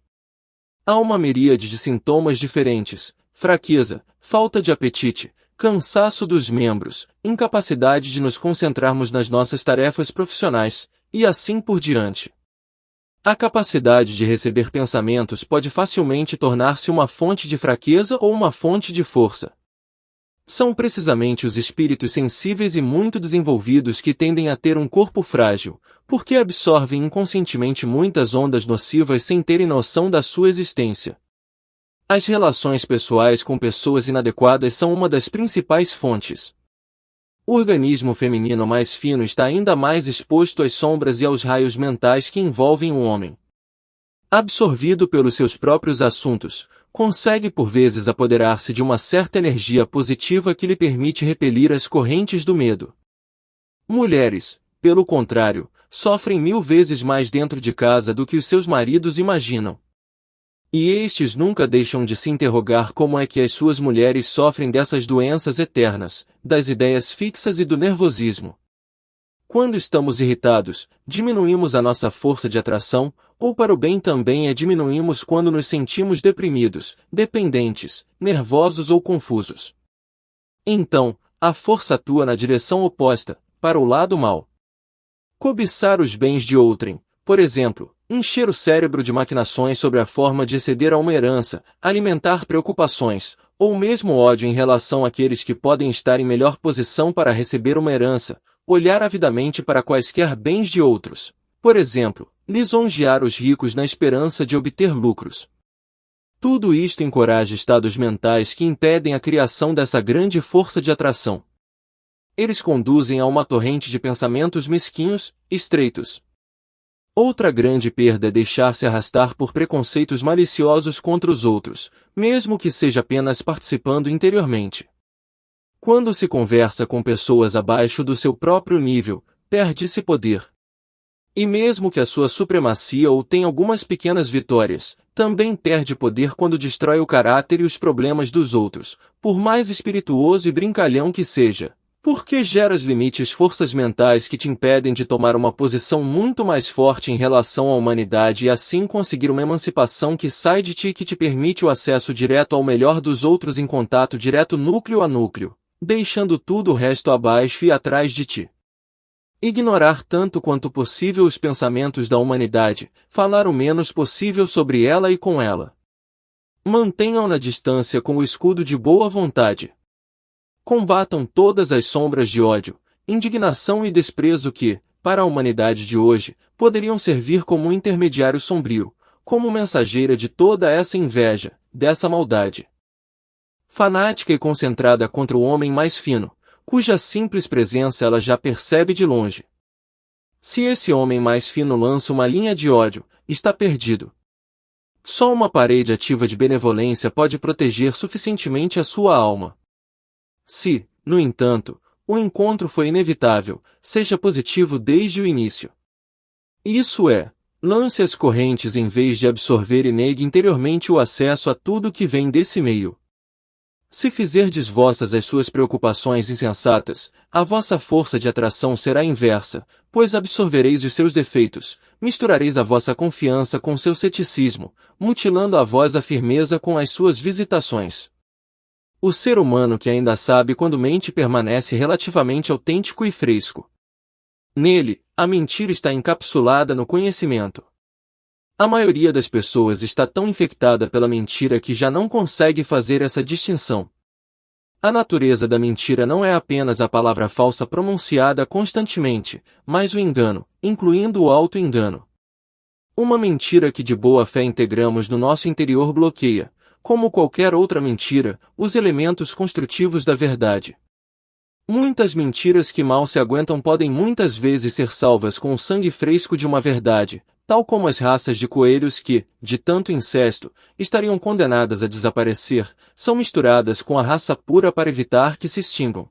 Há uma miríade de sintomas diferentes: fraqueza, falta de apetite, cansaço dos membros, incapacidade de nos concentrarmos nas nossas tarefas profissionais, e assim por diante. A capacidade de receber pensamentos pode facilmente tornar-se uma fonte de fraqueza ou uma fonte de força. São precisamente os espíritos sensíveis e muito desenvolvidos que tendem a ter um corpo frágil, porque absorvem inconscientemente muitas ondas nocivas sem terem noção da sua existência. As relações pessoais com pessoas inadequadas são uma das principais fontes. O organismo feminino mais fino está ainda mais exposto às sombras e aos raios mentais que envolvem o homem. Absorvido pelos seus próprios assuntos, consegue por vezes apoderar-se de uma certa energia positiva que lhe permite repelir as correntes do medo. Mulheres, pelo contrário, sofrem 1000 vezes mais dentro de casa do que os seus maridos imaginam. E estes nunca deixam de se interrogar como é que as suas mulheres sofrem dessas doenças eternas, das ideias fixas e do nervosismo. Quando estamos irritados, diminuímos a nossa força de atração, ou para o bem também a diminuímos quando nos sentimos deprimidos, dependentes, nervosos ou confusos. Então, a força atua na direção oposta, para o lado mau. Cobiçar os bens de outrem, por exemplo, encher o cérebro de maquinações sobre a forma de exceder a uma herança, alimentar preocupações, ou mesmo ódio em relação àqueles que podem estar em melhor posição para receber uma herança, olhar avidamente para quaisquer bens de outros, por exemplo, lisonjear os ricos na esperança de obter lucros. Tudo isto encoraja estados mentais que impedem a criação dessa grande força de atração. Eles conduzem a uma torrente de pensamentos mesquinhos, estreitos. Outra grande perda é deixar-se arrastar por preconceitos maliciosos contra os outros, mesmo que seja apenas participando interiormente. Quando se conversa com pessoas abaixo do seu próprio nível, perde-se poder. E mesmo que a sua supremacia ou tenha algumas pequenas vitórias, também perde poder quando destrói o caráter e os problemas dos outros, por mais espirituoso e brincalhão que seja. Porque geras limites forças mentais que te impedem de tomar uma posição muito mais forte em relação à humanidade e assim conseguir uma emancipação que sai de ti e que te permite o acesso direto ao melhor dos outros em contato direto núcleo a núcleo, deixando tudo o resto abaixo e atrás de ti. Ignorar tanto quanto possível os pensamentos da humanidade, falar o menos possível sobre ela e com ela. Mantenham na distância com o escudo de boa vontade. Combatam todas as sombras de ódio, indignação e desprezo que, para a humanidade de hoje, poderiam servir como um intermediário sombrio, como mensageira de toda essa inveja, dessa maldade. Fanática e concentrada contra o homem mais fino, cuja simples presença ela já percebe de longe. Se esse homem mais fino lança uma linha de ódio, está perdido. Só uma parede ativa de benevolência pode proteger suficientemente a sua alma. Se, no entanto, o encontro foi inevitável, seja positivo desde o início. Isso é, lance as correntes em vez de absorver e negue interiormente o acesso a tudo que vem desse meio. Se fizerdes vossas as suas preocupações insensatas, a vossa força de atração será inversa, pois absorvereis os seus defeitos, misturareis a vossa confiança com seu ceticismo, mutilando a voz a firmeza com as suas visitações. O ser humano que ainda sabe quando mente permanece relativamente autêntico e fresco. Nele, a mentira está encapsulada no conhecimento. A maioria das pessoas está tão infectada pela mentira que já não consegue fazer essa distinção. A natureza da mentira não é apenas a palavra falsa pronunciada constantemente, mas o engano, incluindo o auto-engano. Uma mentira que de boa fé integramos no nosso interior bloqueia, como qualquer outra mentira, os elementos construtivos da verdade. Muitas mentiras que mal se aguentam podem muitas vezes ser salvas com o sangue fresco de uma verdade, tal como as raças de coelhos que, de tanto incesto, estariam condenadas a desaparecer, são misturadas com a raça pura para evitar que se extingam.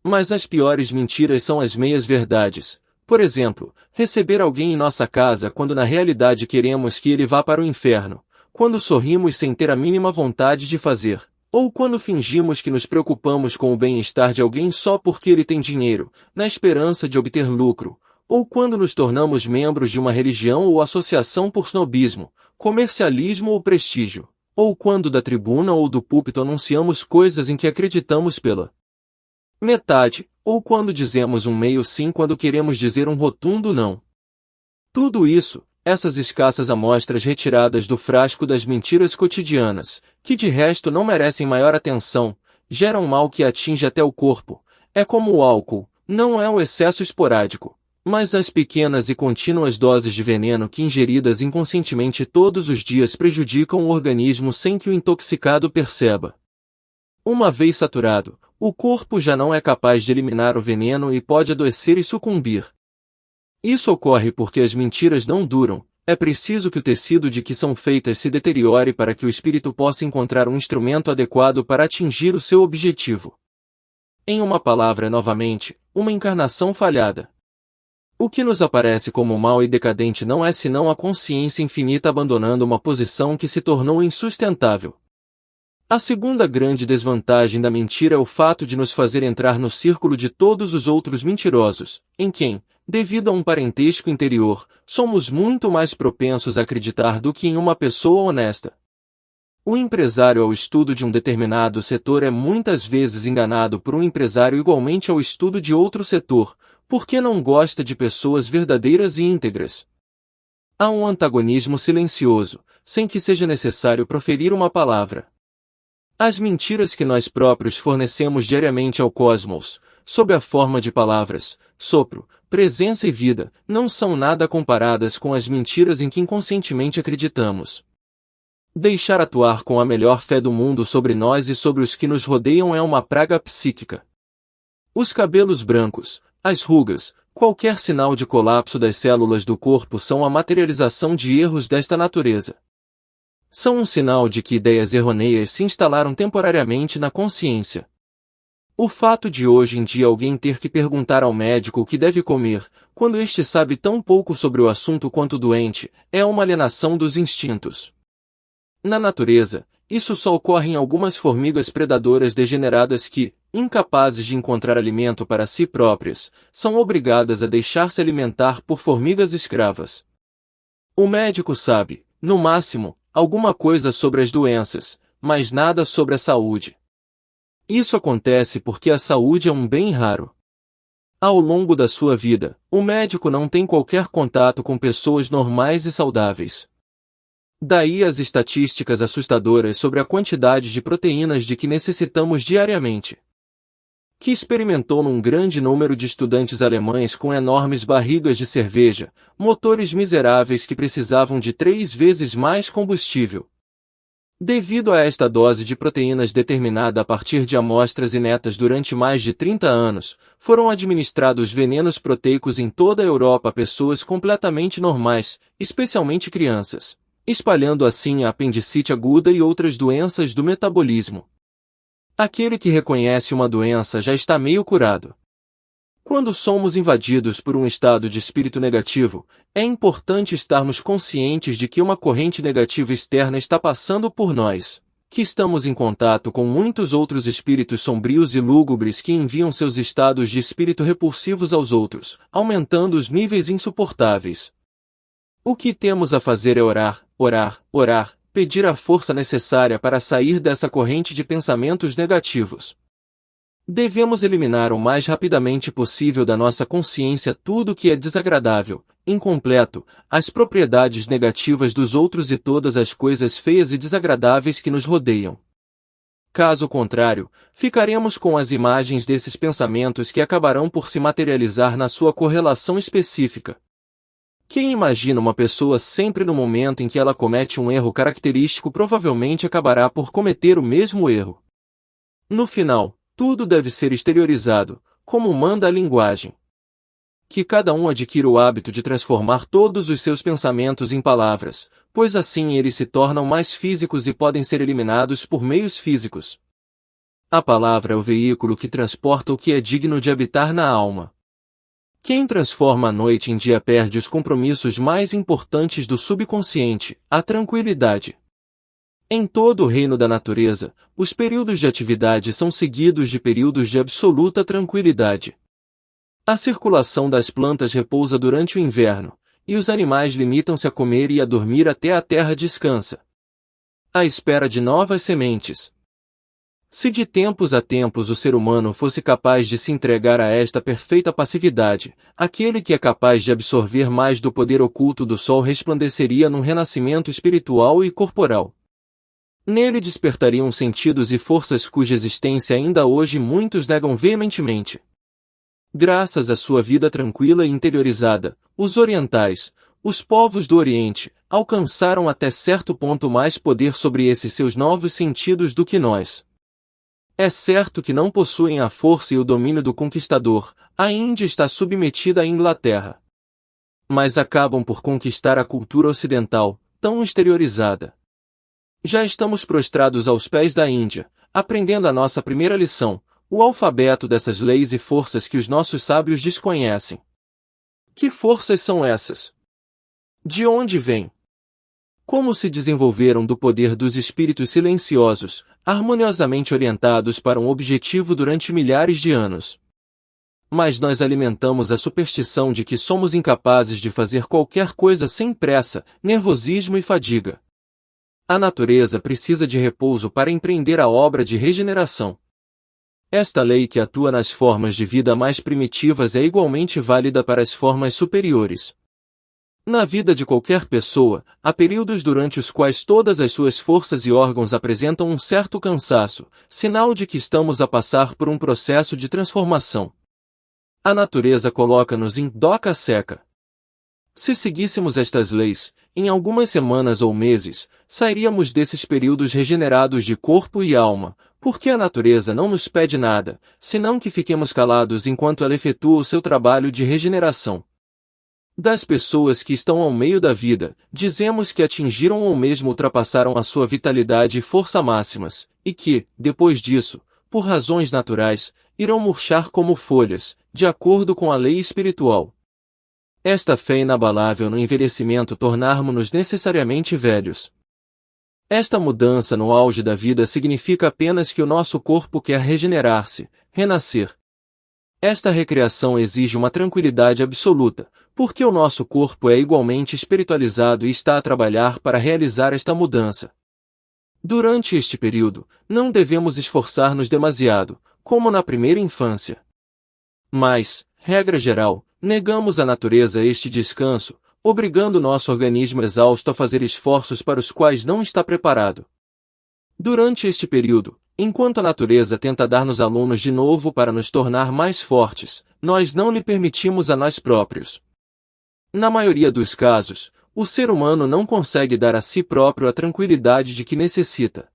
Mas as piores mentiras são as meias-verdades. Por exemplo, receber alguém em nossa casa quando na realidade queremos que ele vá para o inferno, quando sorrimos sem ter a mínima vontade de fazer, ou quando fingimos que nos preocupamos com o bem-estar de alguém só porque ele tem dinheiro, na esperança de obter lucro, ou quando nos tornamos membros de uma religião ou associação por snobismo, comercialismo ou prestígio, ou quando da tribuna ou do púlpito anunciamos coisas em que acreditamos pela metade, ou quando dizemos um meio sim quando queremos dizer um rotundo não. Tudo isso, essas escassas amostras retiradas do frasco das mentiras cotidianas, que de resto não merecem maior atenção, geram mal que atinge até o corpo. É como o álcool, não é o excesso esporádico, mas as pequenas e contínuas doses de veneno que ingeridas inconscientemente todos os dias prejudicam o organismo sem que o intoxicado perceba. Uma vez saturado, o corpo já não é capaz de eliminar o veneno e pode adoecer e sucumbir. Isso ocorre porque as mentiras não duram, é preciso que o tecido de que são feitas se deteriore para que o espírito possa encontrar um instrumento adequado para atingir o seu objetivo. Em uma palavra novamente, uma encarnação falhada. O que nos aparece como mal e decadente não é senão a consciência infinita abandonando uma posição que se tornou insustentável. A segunda grande desvantagem da mentira é o fato de nos fazer entrar no círculo de todos os outros mentirosos, em quem, devido a um parentesco interior, somos muito mais propensos a acreditar do que em uma pessoa honesta. O empresário ao estudo de um determinado setor é muitas vezes enganado por um empresário igualmente ao estudo de outro setor, porque não gosta de pessoas verdadeiras e íntegras. Há um antagonismo silencioso, sem que seja necessário proferir uma palavra. As mentiras que nós próprios fornecemos diariamente ao cosmos, sob a forma de palavras, sopro, presença e vida, não são nada comparadas com as mentiras em que inconscientemente acreditamos. Deixar atuar com a melhor fé do mundo sobre nós e sobre os que nos rodeiam é uma praga psíquica. Os cabelos brancos, as rugas, qualquer sinal de colapso das células do corpo são a materialização de erros desta natureza. São um sinal de que ideias errôneas se instalaram temporariamente na consciência. O fato de hoje em dia alguém ter que perguntar ao médico o que deve comer, quando este sabe tão pouco sobre o assunto quanto o doente, é uma alienação dos instintos. Na natureza, isso só ocorre em algumas formigas predadoras degeneradas que, incapazes de encontrar alimento para si próprias, são obrigadas a deixar-se alimentar por formigas escravas. O médico sabe, no máximo, alguma coisa sobre as doenças, mas nada sobre a saúde. Isso acontece porque a saúde é um bem raro. Ao longo da sua vida, o médico não tem qualquer contato com pessoas normais e saudáveis. Daí as estatísticas assustadoras sobre a quantidade de proteínas de que necessitamos diariamente. Que experimentou num grande número de estudantes alemães com enormes barrigas de cerveja, motores miseráveis que precisavam de 3 vezes mais combustível. Devido a esta dose de proteínas determinada a partir de amostras inetas durante mais de 30 anos, foram administrados venenos proteicos em toda a Europa a pessoas completamente normais, especialmente crianças, espalhando assim a apendicite aguda e outras doenças do metabolismo. Aquele que reconhece uma doença já está meio curado. Quando somos invadidos por um estado de espírito negativo, é importante estarmos conscientes de que uma corrente negativa externa está passando por nós, que estamos em contato com muitos outros espíritos sombrios e lúgubres que enviam seus estados de espírito repulsivos aos outros, aumentando os níveis insuportáveis. O que temos a fazer é orar, orar, orar, pedir a força necessária para sair dessa corrente de pensamentos negativos. Devemos eliminar o mais rapidamente possível da nossa consciência tudo que é desagradável, incompleto, as propriedades negativas dos outros e todas as coisas feias e desagradáveis que nos rodeiam. Caso contrário, ficaremos com as imagens desses pensamentos que acabarão por se materializar na sua correlação específica. Quem imagina uma pessoa sempre no momento em que ela comete um erro característico provavelmente acabará por cometer o mesmo erro. No final, tudo deve ser exteriorizado, como manda a linguagem. Que cada um adquira o hábito de transformar todos os seus pensamentos em palavras, pois assim eles se tornam mais físicos e podem ser eliminados por meios físicos. A palavra é o veículo que transporta o que é digno de habitar na alma. Quem transforma a noite em dia perde os compromissos mais importantes do subconsciente, a tranquilidade. Em todo o reino da natureza, os períodos de atividade são seguidos de períodos de absoluta tranquilidade. A circulação das plantas repousa durante o inverno, e os animais limitam-se a comer e a dormir até a terra descansa, à espera de novas sementes. Se de tempos a tempos o ser humano fosse capaz de se entregar a esta perfeita passividade, aquele que é capaz de absorver mais do poder oculto do sol resplandeceria num renascimento espiritual e corporal. Nele despertariam sentidos e forças cuja existência ainda hoje muitos negam veementemente. Graças à sua vida tranquila e interiorizada, os orientais, os povos do Oriente, alcançaram até certo ponto mais poder sobre esses seus novos sentidos do que nós. É certo que não possuem a força e o domínio do conquistador, a Índia está submetida à Inglaterra. Mas acabam por conquistar a cultura ocidental, tão exteriorizada. Já estamos prostrados aos pés da Índia, aprendendo a nossa primeira lição, o alfabeto dessas leis e forças que os nossos sábios desconhecem. Que forças são essas? De onde vêm? Como se desenvolveram do poder dos espíritos silenciosos, harmoniosamente orientados para um objetivo durante milhares de anos? Mas nós alimentamos a superstição de que somos incapazes de fazer qualquer coisa sem pressa, nervosismo e fadiga. A natureza precisa de repouso para empreender a obra de regeneração. Esta lei que atua nas formas de vida mais primitivas é igualmente válida para as formas superiores. Na vida de qualquer pessoa, há períodos durante os quais todas as suas forças e órgãos apresentam um certo cansaço, sinal de que estamos a passar por um processo de transformação. A natureza coloca-nos em doca seca. Se seguíssemos estas leis, em algumas semanas ou meses, sairíamos desses períodos regenerados de corpo e alma, porque a natureza não nos pede nada, senão que fiquemos calados enquanto ela efetua o seu trabalho de regeneração. Das pessoas que estão ao meio da vida, dizemos que atingiram ou mesmo ultrapassaram a sua vitalidade e força máximas, e que, depois disso, por razões naturais, irão murchar como folhas, de acordo com a lei espiritual. Esta fé inabalável no envelhecimento tornar-mo-nos necessariamente velhos. Esta mudança no auge da vida significa apenas que o nosso corpo quer regenerar-se, renascer. Esta recriação exige uma tranquilidade absoluta, porque o nosso corpo é igualmente espiritualizado e está a trabalhar para realizar esta mudança. Durante este período, não devemos esforçar-nos demasiado, como na primeira infância. Mas, regra geral, negamos à natureza este descanso, obrigando nosso organismo exausto a fazer esforços para os quais não está preparado. Durante este período, enquanto a natureza tenta dar-nos alunos de novo para nos tornar mais fortes, nós não lhe permitimos a nós próprios. Na maioria dos casos, o ser humano não consegue dar a si próprio a tranquilidade de que necessita.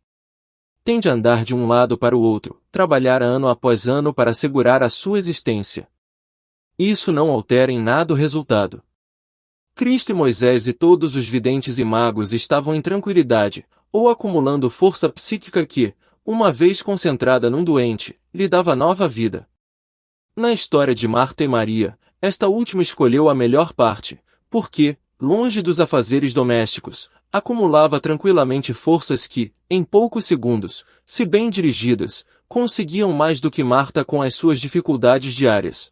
Tende a andar de um lado para o outro, trabalhar ano após ano para assegurar a sua existência. Isso não altera em nada o resultado. Cristo e Moisés e todos os videntes e magos estavam em tranquilidade, ou acumulando força psíquica que, uma vez concentrada num doente, lhe dava nova vida. Na história de Marta e Maria, esta última escolheu a melhor parte, porque, longe dos afazeres domésticos, acumulava tranquilamente forças que, em poucos segundos, se bem dirigidas, conseguiam mais do que Marta com as suas dificuldades diárias.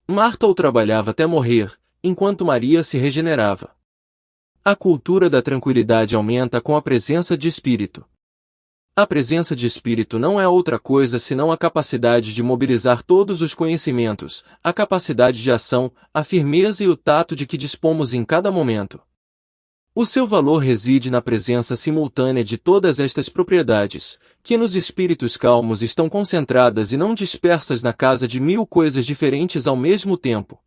Marta o trabalhava até morrer, enquanto Maria se regenerava. A cultura da tranquilidade aumenta com a presença de espírito. A presença de espírito não é outra coisa senão a capacidade de mobilizar todos os conhecimentos, a capacidade de ação, a firmeza e o tato de que dispomos em cada momento. O seu valor reside na presença simultânea de todas estas propriedades, que nos espíritos calmos estão concentradas e não dispersas na casa de 1000 coisas diferentes ao mesmo tempo.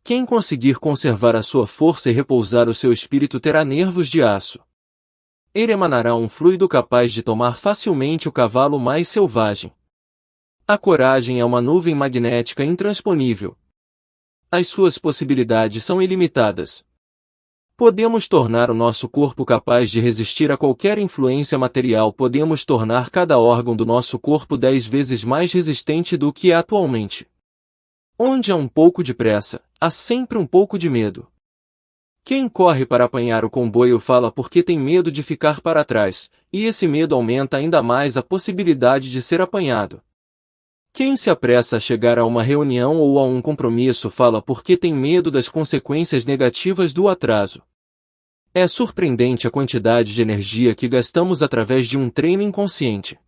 Quem conseguir conservar a sua força e repousar o seu espírito terá nervos de aço. Ele emanará um fluido capaz de tomar facilmente o cavalo mais selvagem. A coragem é uma nuvem magnética intransponível. As suas possibilidades são ilimitadas. Podemos tornar o nosso corpo capaz de resistir a qualquer influência material. Podemos tornar cada órgão do nosso corpo 10 vezes mais resistente do que é atualmente. Onde há um pouco de pressa, há sempre um pouco de medo. Quem corre para apanhar o comboio fala porque tem medo de ficar para trás, e esse medo aumenta ainda mais a possibilidade de ser apanhado. Quem se apressa a chegar a uma reunião ou a um compromisso fala porque tem medo das consequências negativas do atraso. É surpreendente a quantidade de energia que gastamos através de um treino inconsciente.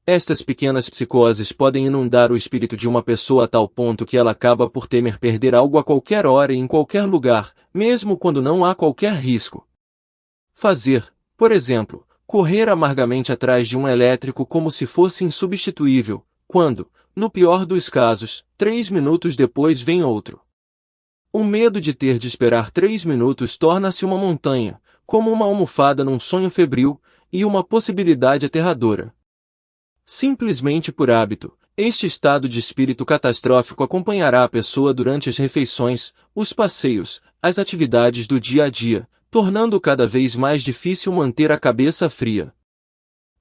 Estas pequenas psicoses podem inundar o espírito de uma pessoa a tal ponto que ela acaba por temer perder algo a qualquer hora e em qualquer lugar, mesmo quando não há qualquer risco. Fazer, por exemplo, correr amargamente atrás de um elétrico como se fosse insubstituível, quando, no pior dos casos, 3 minutos depois vem outro. O medo de ter de esperar 3 minutos torna-se uma montanha, como uma almofada num sonho febril, e uma possibilidade aterradora. Simplesmente por hábito, este estado de espírito catastrófico acompanhará a pessoa durante as refeições, os passeios, as atividades do dia a dia, tornando cada vez mais difícil manter a cabeça fria.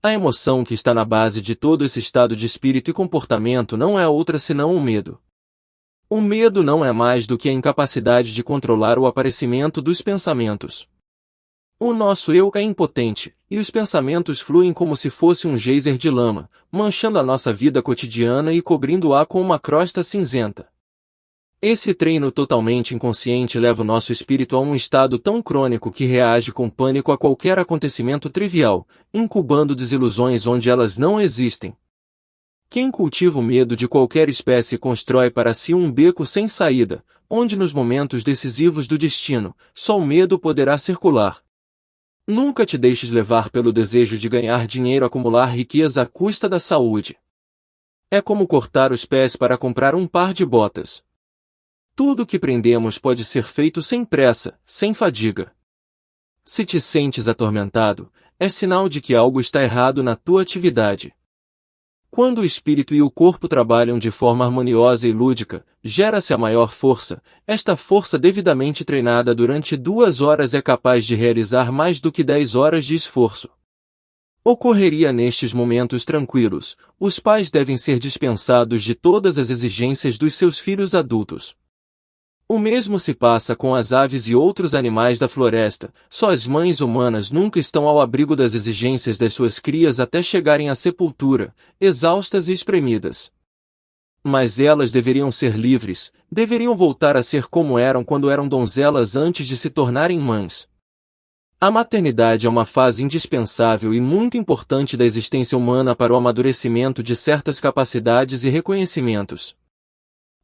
A emoção que está na base de todo esse estado de espírito e comportamento não é outra senão o medo. O medo não é mais do que a incapacidade de controlar o aparecimento dos pensamentos. O nosso eu é impotente, e os pensamentos fluem como se fosse um geyser de lama, manchando a nossa vida cotidiana e cobrindo-a com uma crosta cinzenta. Esse treino totalmente inconsciente leva o nosso espírito a um estado tão crônico que reage com pânico a qualquer acontecimento trivial, incubando desilusões onde elas não existem. Quem cultiva o medo de qualquer espécie constrói para si um beco sem saída, onde nos momentos decisivos do destino, só o medo poderá circular. Nunca te deixes levar pelo desejo de ganhar dinheiro, acumular riqueza à custa da saúde. É como cortar os pés para comprar um par de botas. Tudo o que prendemos pode ser feito sem pressa, sem fadiga. Se te sentes atormentado, é sinal de que algo está errado na tua atividade. Quando o espírito e o corpo trabalham de forma harmoniosa e lúdica, gera-se a maior força. Esta força devidamente treinada durante 2 horas é capaz de realizar mais do que 10 horas de esforço. Ocorreria nestes momentos tranquilos, os pais devem ser dispensados de todas as exigências dos seus filhos adultos. O mesmo se passa com as aves e outros animais da floresta. Só as mães humanas nunca estão ao abrigo das exigências das suas crias até chegarem à sepultura, exaustas e espremidas. Mas elas deveriam ser livres, deveriam voltar a ser como eram quando eram donzelas antes de se tornarem mães. A maternidade é uma fase indispensável e muito importante da existência humana para o amadurecimento de certas capacidades e reconhecimentos.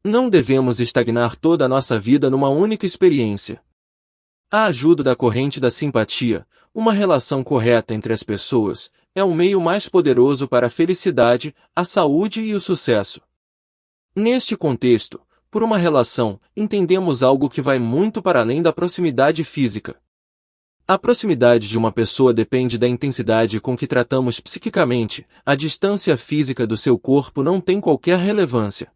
Não devemos estagnar toda a nossa vida numa única experiência. A ajuda da corrente da simpatia, uma relação correta entre as pessoas, é o meio mais poderoso para a felicidade, a saúde e o sucesso. Neste contexto, por uma relação, entendemos algo que vai muito para além da proximidade física. A proximidade de uma pessoa depende da intensidade com que tratamos psiquicamente, a distância física do seu corpo não tem qualquer relevância.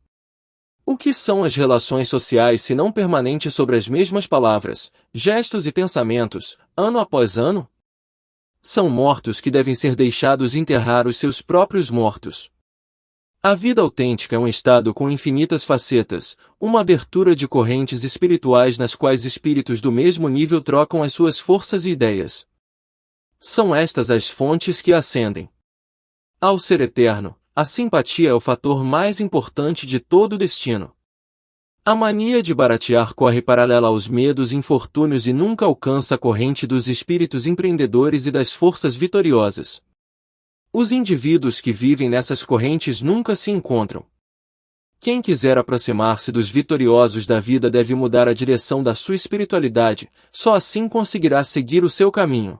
O que são as relações sociais se não permanentes sobre as mesmas palavras, gestos e pensamentos, ano após ano? São mortos que devem ser deixados enterrar os seus próprios mortos. A vida autêntica é um estado com infinitas facetas, uma abertura de correntes espirituais nas quais espíritos do mesmo nível trocam as suas forças e ideias. São estas as fontes que acendem. Ao ser eterno, a simpatia é o fator mais importante de todo o destino. A mania de baratear corre paralela aos medos e infortúnios e nunca alcança a corrente dos espíritos empreendedores e das forças vitoriosas. Os indivíduos que vivem nessas correntes nunca se encontram. Quem quiser aproximar-se dos vitoriosos da vida deve mudar a direção da sua espiritualidade, só assim conseguirá seguir o seu caminho.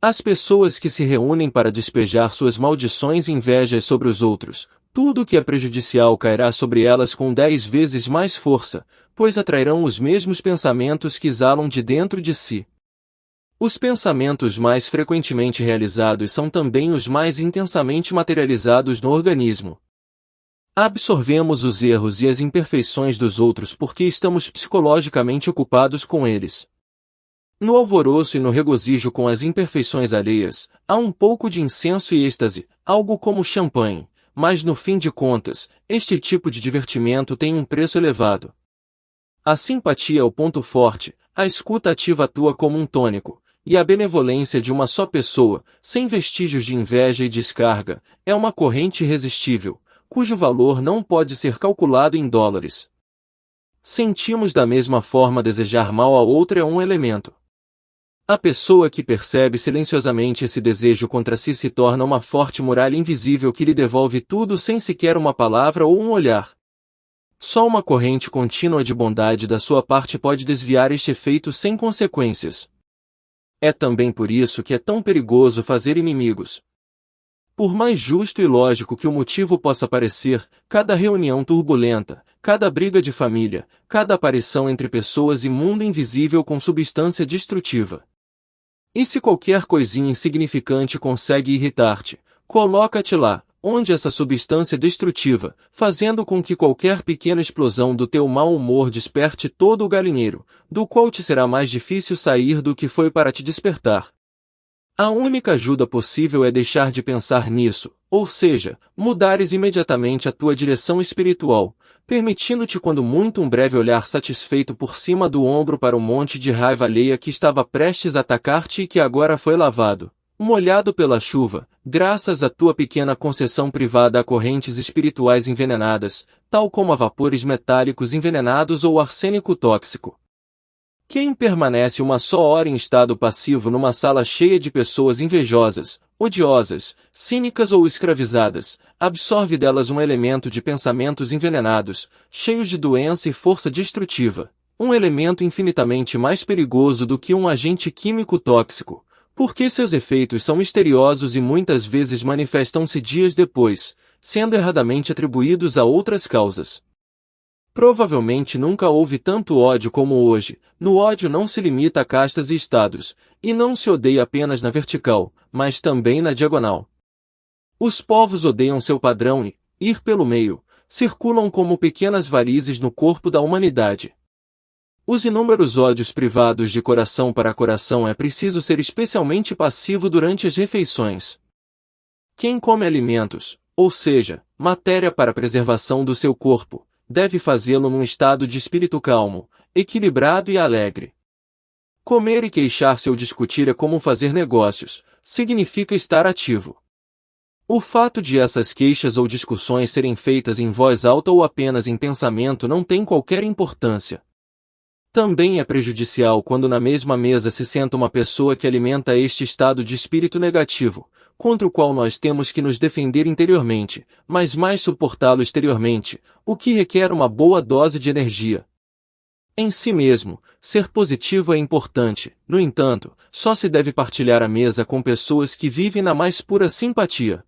As pessoas que se reúnem para despejar suas maldições e invejas sobre os outros, tudo o que é prejudicial cairá sobre elas com 10 vezes mais força, pois atrairão os mesmos pensamentos que exalam de dentro de si. Os pensamentos mais frequentemente realizados são também os mais intensamente materializados no organismo. Absorvemos os erros e as imperfeições dos outros porque estamos psicologicamente ocupados com eles. No alvoroço e no regozijo com as imperfeições alheias, há um pouco de incenso e êxtase, algo como champanhe, mas no fim de contas, este tipo de divertimento tem um preço elevado. A simpatia é o ponto forte, a escuta ativa atua como um tônico, e a benevolência de uma só pessoa, sem vestígios de inveja e descarga, é uma corrente irresistível, cujo valor não pode ser calculado em dólares. Sentimos da mesma forma desejar mal a outra é um elemento. A pessoa que percebe silenciosamente esse desejo contra si se torna uma forte muralha invisível que lhe devolve tudo sem sequer uma palavra ou um olhar. Só uma corrente contínua de bondade da sua parte pode desviar este efeito sem consequências. É também por isso que é tão perigoso fazer inimigos. Por mais justo e lógico que o motivo possa parecer, cada reunião turbulenta, cada briga de família, cada aparição entre pessoas e mundo invisível com substância destrutiva. E se qualquer coisinha insignificante consegue irritar-te, coloca-te lá, onde essa substância destrutiva, fazendo com que qualquer pequena explosão do teu mau humor desperte todo o galinheiro, do qual te será mais difícil sair do que foi para te despertar. A única ajuda possível é deixar de pensar nisso, ou seja, mudares imediatamente a tua direção espiritual, permitindo-te quando muito um breve olhar satisfeito por cima do ombro para o monte de raiva alheia que estava prestes a atacar-te e que agora foi lavado, molhado pela chuva, graças à tua pequena concessão privada a correntes espirituais envenenadas, tal como a vapores metálicos envenenados ou arsênico tóxico. Quem permanece uma só hora em estado passivo numa sala cheia de pessoas invejosas, odiosas, cínicas ou escravizadas, absorve delas um elemento de pensamentos envenenados, cheios de doença e força destrutiva, um elemento infinitamente mais perigoso do que um agente químico tóxico, porque seus efeitos são misteriosos e muitas vezes manifestam-se dias depois, sendo erradamente atribuídos a outras causas. Provavelmente nunca houve tanto ódio como hoje. No ódio não se limita a castas e estados, e não se odeia apenas na vertical, mas também na diagonal. Os povos odeiam seu padrão e, ir pelo meio, circulam como pequenas varizes no corpo da humanidade. Os inúmeros ódios privados de coração para coração é preciso ser especialmente passivo durante as refeições. Quem come alimentos, ou seja, matéria para a preservação do seu corpo, deve fazê-lo num estado de espírito calmo, equilibrado e alegre. Comer e queixar-se ou discutir é como fazer negócios, significa estar ativo. O fato de essas queixas ou discussões serem feitas em voz alta ou apenas em pensamento não tem qualquer importância. Também é prejudicial quando na mesma mesa se senta uma pessoa que alimenta este estado de espírito negativo, contra o qual nós temos que nos defender interiormente, mas mais suportá-lo exteriormente, o que requer uma boa dose de energia. Em si mesmo, ser positivo é importante, no entanto, só se deve partilhar a mesa com pessoas que vivem na mais pura simpatia.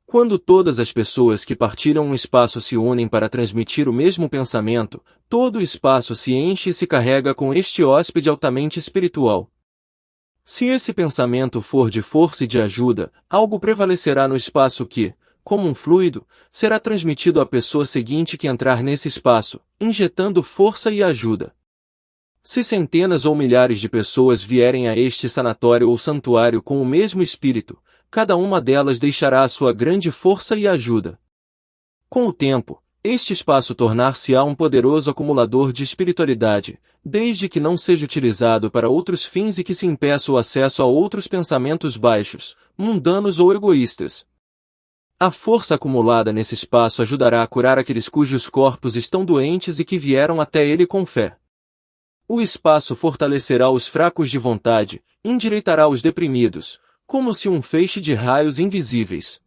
Quando todas as pessoas que partilham um espaço se unem para transmitir o mesmo pensamento, todo o espaço se enche e se carrega com este hóspede altamente espiritual. Se esse pensamento for de força e de ajuda, algo prevalecerá no espaço que, como um fluido, será transmitido à pessoa seguinte que entrar nesse espaço, injetando força e ajuda. Se centenas ou milhares de pessoas vierem a este sanatório ou santuário com o mesmo espírito, cada uma delas deixará a sua grande força e ajuda. Com o tempo, este espaço tornar-se-á um poderoso acumulador de espiritualidade, desde que não seja utilizado para outros fins e que se impeça o acesso a outros pensamentos baixos, mundanos ou egoístas. A força acumulada nesse espaço ajudará a curar aqueles cujos corpos estão doentes e que vieram até ele com fé. O espaço fortalecerá os fracos de vontade, endireitará os deprimidos, como se um feixe de raios invisíveis.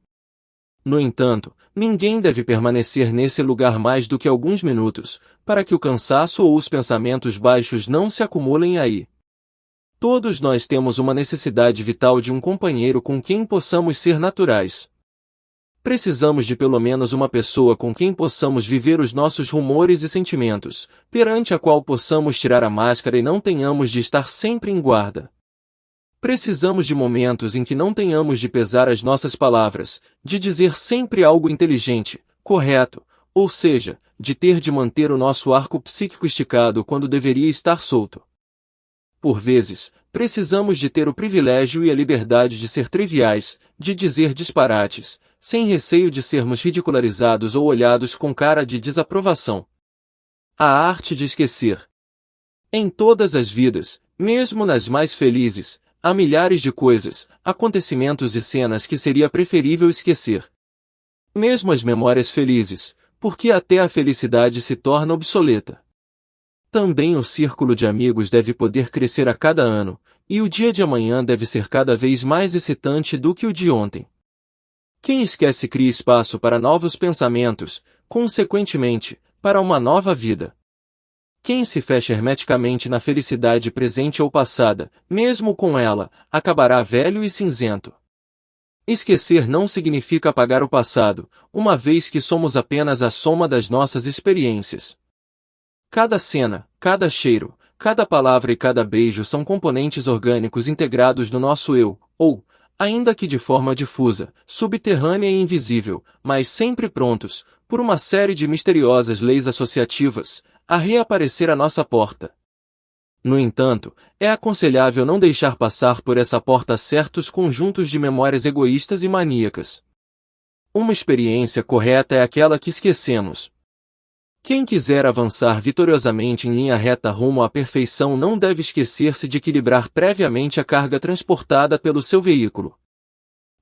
No entanto, ninguém deve permanecer nesse lugar mais do que alguns minutos, para que o cansaço ou os pensamentos baixos não se acumulem aí. Todos nós temos uma necessidade vital de um companheiro com quem possamos ser naturais. Precisamos de pelo menos uma pessoa com quem possamos viver os nossos rumores e sentimentos, perante a qual possamos tirar a máscara e não tenhamos de estar sempre em guarda. Precisamos de momentos em que não tenhamos de pesar as nossas palavras, de dizer sempre algo inteligente, correto, ou seja, de ter de manter o nosso arco psíquico esticado quando deveria estar solto. Por vezes, precisamos de ter o privilégio e a liberdade de ser triviais, de dizer disparates, sem receio de sermos ridicularizados ou olhados com cara de desaprovação. A arte de esquecer. Em todas as vidas, mesmo nas mais felizes, há milhares de coisas, acontecimentos e cenas que seria preferível esquecer. Mesmo as memórias felizes, porque até a felicidade se torna obsoleta. Também o círculo de amigos deve poder crescer a cada ano, e o dia de amanhã deve ser cada vez mais excitante do que o de ontem. Quem esquece cria espaço para novos pensamentos, consequentemente, para uma nova vida. Quem se fecha hermeticamente na felicidade presente ou passada, mesmo com ela, acabará velho e cinzento. Esquecer não significa apagar o passado, uma vez que somos apenas a soma das nossas experiências. Cada cena, cada cheiro, cada palavra e cada beijo são componentes orgânicos integrados no nosso eu, ou, ainda que de forma difusa, subterrânea e invisível, mas sempre prontos, por uma série de misteriosas leis associativas, a reaparecer à nossa porta. No entanto, é aconselhável não deixar passar por essa porta certos conjuntos de memórias egoístas e maníacas. Uma experiência correta é aquela que esquecemos. Quem quiser avançar vitoriosamente em linha reta rumo à perfeição não deve esquecer-se de equilibrar previamente a carga transportada pelo seu veículo.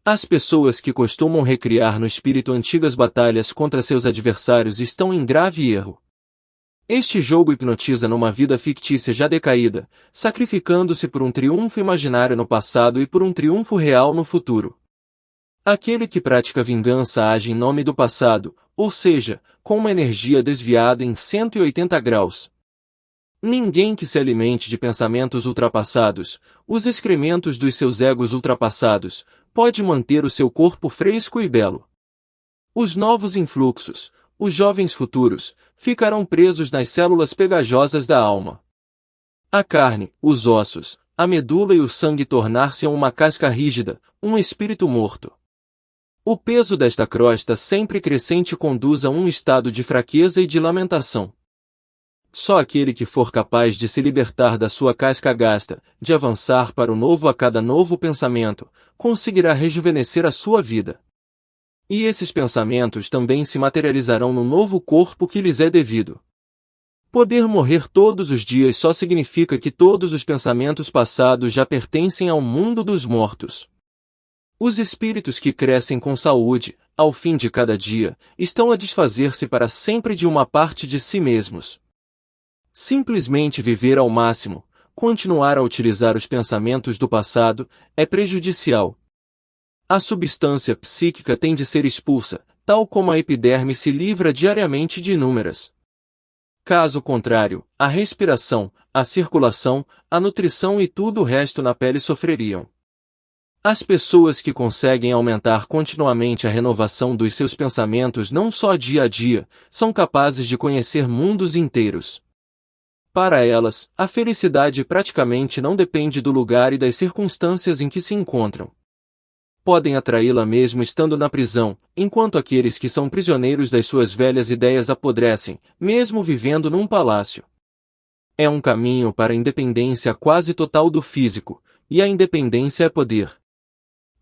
As pessoas que costumam recriar no espírito antigas batalhas contra seus adversários estão em grave erro. Este jogo hipnotiza numa vida fictícia já decaída, sacrificando-se por um triunfo imaginário no passado e por um triunfo real no futuro. Aquele que pratica vingança age em nome do passado, ou seja, com uma energia desviada em 180 graus. Ninguém que se alimente de pensamentos ultrapassados, os excrementos dos seus egos ultrapassados, pode manter o seu corpo fresco e belo. Os novos influxos, os jovens futuros, ficarão presos nas células pegajosas da alma. A carne, os ossos, a medula e o sangue tornar-se-ão uma casca rígida, um espírito morto. O peso desta crosta sempre crescente conduz a um estado de fraqueza e de lamentação. Só aquele que for capaz de se libertar da sua casca gasta, de avançar para o novo a cada novo pensamento, conseguirá rejuvenescer a sua vida. E esses pensamentos também se materializarão no novo corpo que lhes é devido. Poder morrer todos os dias só significa que todos os pensamentos passados já pertencem ao mundo dos mortos. Os espíritos que crescem com saúde, ao fim de cada dia, estão a desfazer-se para sempre de uma parte de si mesmos. Simplesmente viver ao máximo, continuar a utilizar os pensamentos do passado, é prejudicial. A substância psíquica tem de ser expulsa, tal como a epiderme se livra diariamente de inúmeras. Caso contrário, a respiração, a circulação, a nutrição e tudo o resto na pele sofreriam. As pessoas que conseguem aumentar continuamente a renovação dos seus pensamentos não só dia a dia, são capazes de conhecer mundos inteiros. Para elas, a felicidade praticamente não depende do lugar e das circunstâncias em que se encontram. Podem atraí-la mesmo estando na prisão, enquanto aqueles que são prisioneiros das suas velhas ideias apodrecem, mesmo vivendo num palácio. É um caminho para a independência quase total do físico, e a independência é poder.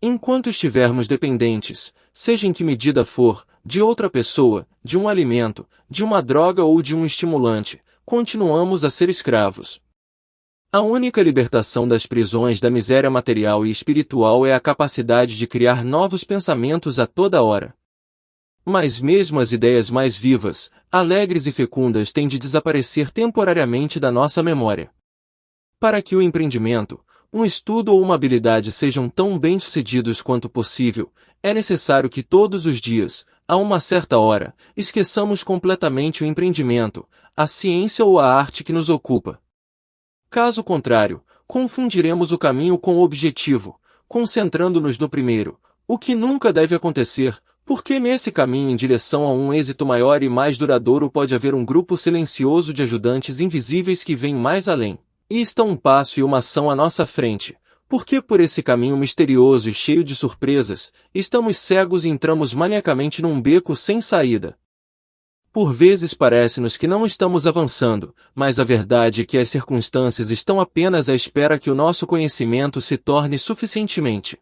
Enquanto estivermos dependentes, seja em que medida for, de outra pessoa, de um alimento, de uma droga ou de um estimulante, continuamos a ser escravos. A única libertação das prisões da miséria material e espiritual é a capacidade de criar novos pensamentos a toda hora. Mas mesmo as ideias mais vivas, alegres e fecundas têm de desaparecer temporariamente da nossa memória. Para que o empreendimento, um estudo ou uma habilidade sejam tão bem-sucedidos quanto possível, é necessário que todos os dias, a uma certa hora, esqueçamos completamente o empreendimento, a ciência ou a arte que nos ocupa. Caso contrário, confundiremos o caminho com o objetivo, concentrando-nos no primeiro, o que nunca deve acontecer, porque nesse caminho em direção a um êxito maior e mais duradouro pode haver um grupo silencioso de ajudantes invisíveis que vêm mais além, e estão um passo e uma ação à nossa frente, porque por esse caminho misterioso e cheio de surpresas, estamos cegos e entramos maniacamente num beco sem saída. Por vezes parece-nos que não estamos avançando, mas a verdade é que as circunstâncias estão apenas à espera que o nosso conhecimento se torne suficientemente.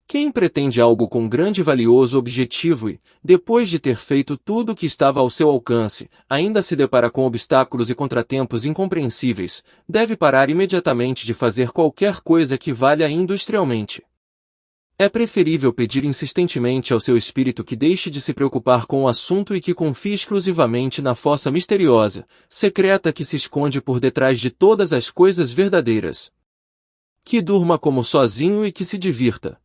Quem pretende algo com grande e valioso objetivo e, depois de ter feito tudo o que estava ao seu alcance, ainda se depara com obstáculos e contratempos incompreensíveis, deve parar imediatamente de fazer qualquer coisa que valha industrialmente. É preferível pedir insistentemente ao seu espírito que deixe de se preocupar com o assunto e que confie exclusivamente na força misteriosa, secreta que se esconde por detrás de todas as coisas verdadeiras. Que durma como sozinho e que se divirta.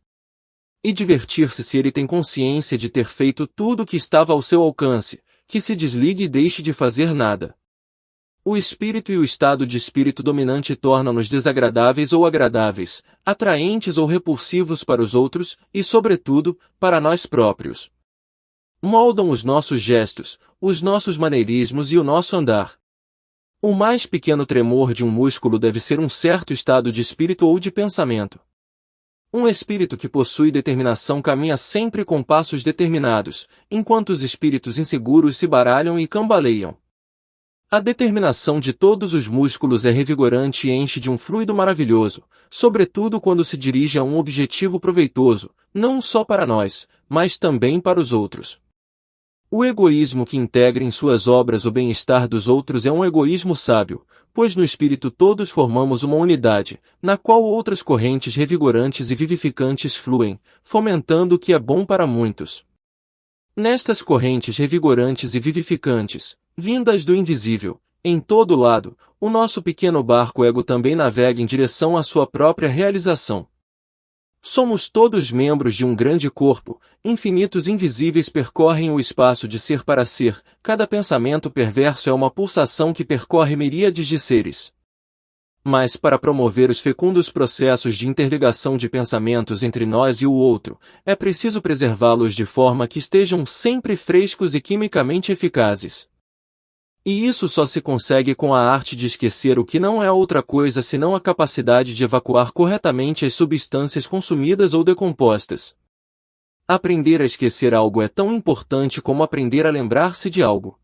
E divertir-se se ele tem consciência de ter feito tudo o que estava ao seu alcance, que se desligue e deixe de fazer nada. O espírito e o estado de espírito dominante tornam-nos desagradáveis ou agradáveis, atraentes ou repulsivos para os outros e, sobretudo, para nós próprios. Moldam os nossos gestos, os nossos maneirismos e o nosso andar. O mais pequeno tremor de um músculo deve ser um certo estado de espírito ou de pensamento. Um espírito que possui determinação caminha sempre com passos determinados, enquanto os espíritos inseguros se baralham e cambaleiam. A determinação de todos os músculos é revigorante e enche de um fluido maravilhoso, sobretudo quando se dirige a um objetivo proveitoso, não só para nós, mas também para os outros. O egoísmo que integra em suas obras o bem-estar dos outros é um egoísmo sábio, pois no espírito todos formamos uma unidade, na qual outras correntes revigorantes e vivificantes fluem, fomentando o que é bom para muitos. Nestas correntes revigorantes e vivificantes, vindas do invisível, em todo lado, o nosso pequeno barco ego também navega em direção à sua própria realização. Somos todos membros de um grande corpo, infinitos invisíveis percorrem o espaço de ser para ser, cada pensamento perverso é uma pulsação que percorre miríades de seres. Mas para promover os fecundos processos de interligação de pensamentos entre nós e o outro, é preciso preservá-los de forma que estejam sempre frescos e quimicamente eficazes. E isso só se consegue com a arte de esquecer, o que não é outra coisa senão a capacidade de evacuar corretamente as substâncias consumidas ou decompostas. Aprender a esquecer algo é tão importante como aprender a lembrar-se de algo.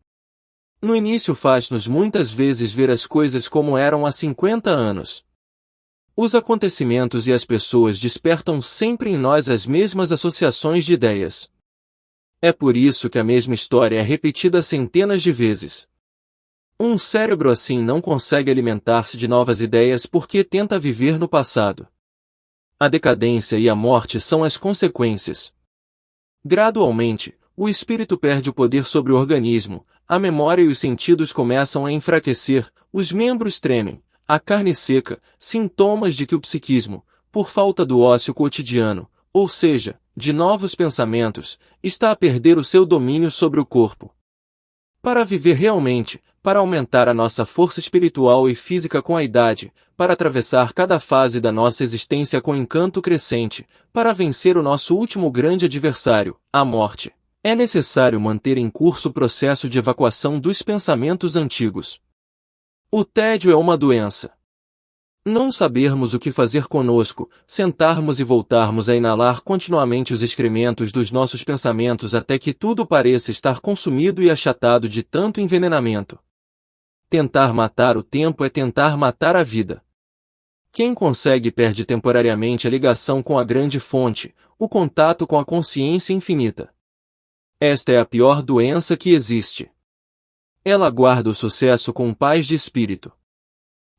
No início faz-nos muitas vezes ver as coisas como eram há 50 anos. Os acontecimentos e as pessoas despertam sempre em nós as mesmas associações de ideias. É por isso que a mesma história é repetida centenas de vezes. Um cérebro assim não consegue alimentar-se de novas ideias porque tenta viver no passado. A decadência e a morte são as consequências. Gradualmente, o espírito perde o poder sobre o organismo, a memória e os sentidos começam a enfraquecer, os membros tremem, a carne seca, sintomas de que o psiquismo, por falta do ócio cotidiano, ou seja, de novos pensamentos, está a perder o seu domínio sobre o corpo. Para viver realmente, para aumentar a nossa força espiritual e física com a idade, para atravessar cada fase da nossa existência com encanto crescente, para vencer o nosso último grande adversário, a morte, é necessário manter em curso o processo de evacuação dos pensamentos antigos. O tédio é uma doença. Não sabermos o que fazer conosco, sentarmos e voltarmos a inalar continuamente os excrementos dos nossos pensamentos até que tudo pareça estar consumido e achatado de tanto envenenamento. Tentar matar o tempo é tentar matar a vida. Quem consegue perde temporariamente a ligação com a grande fonte, o contato com a consciência infinita. Esta é a pior doença que existe. Ela guarda o sucesso com paz de espírito.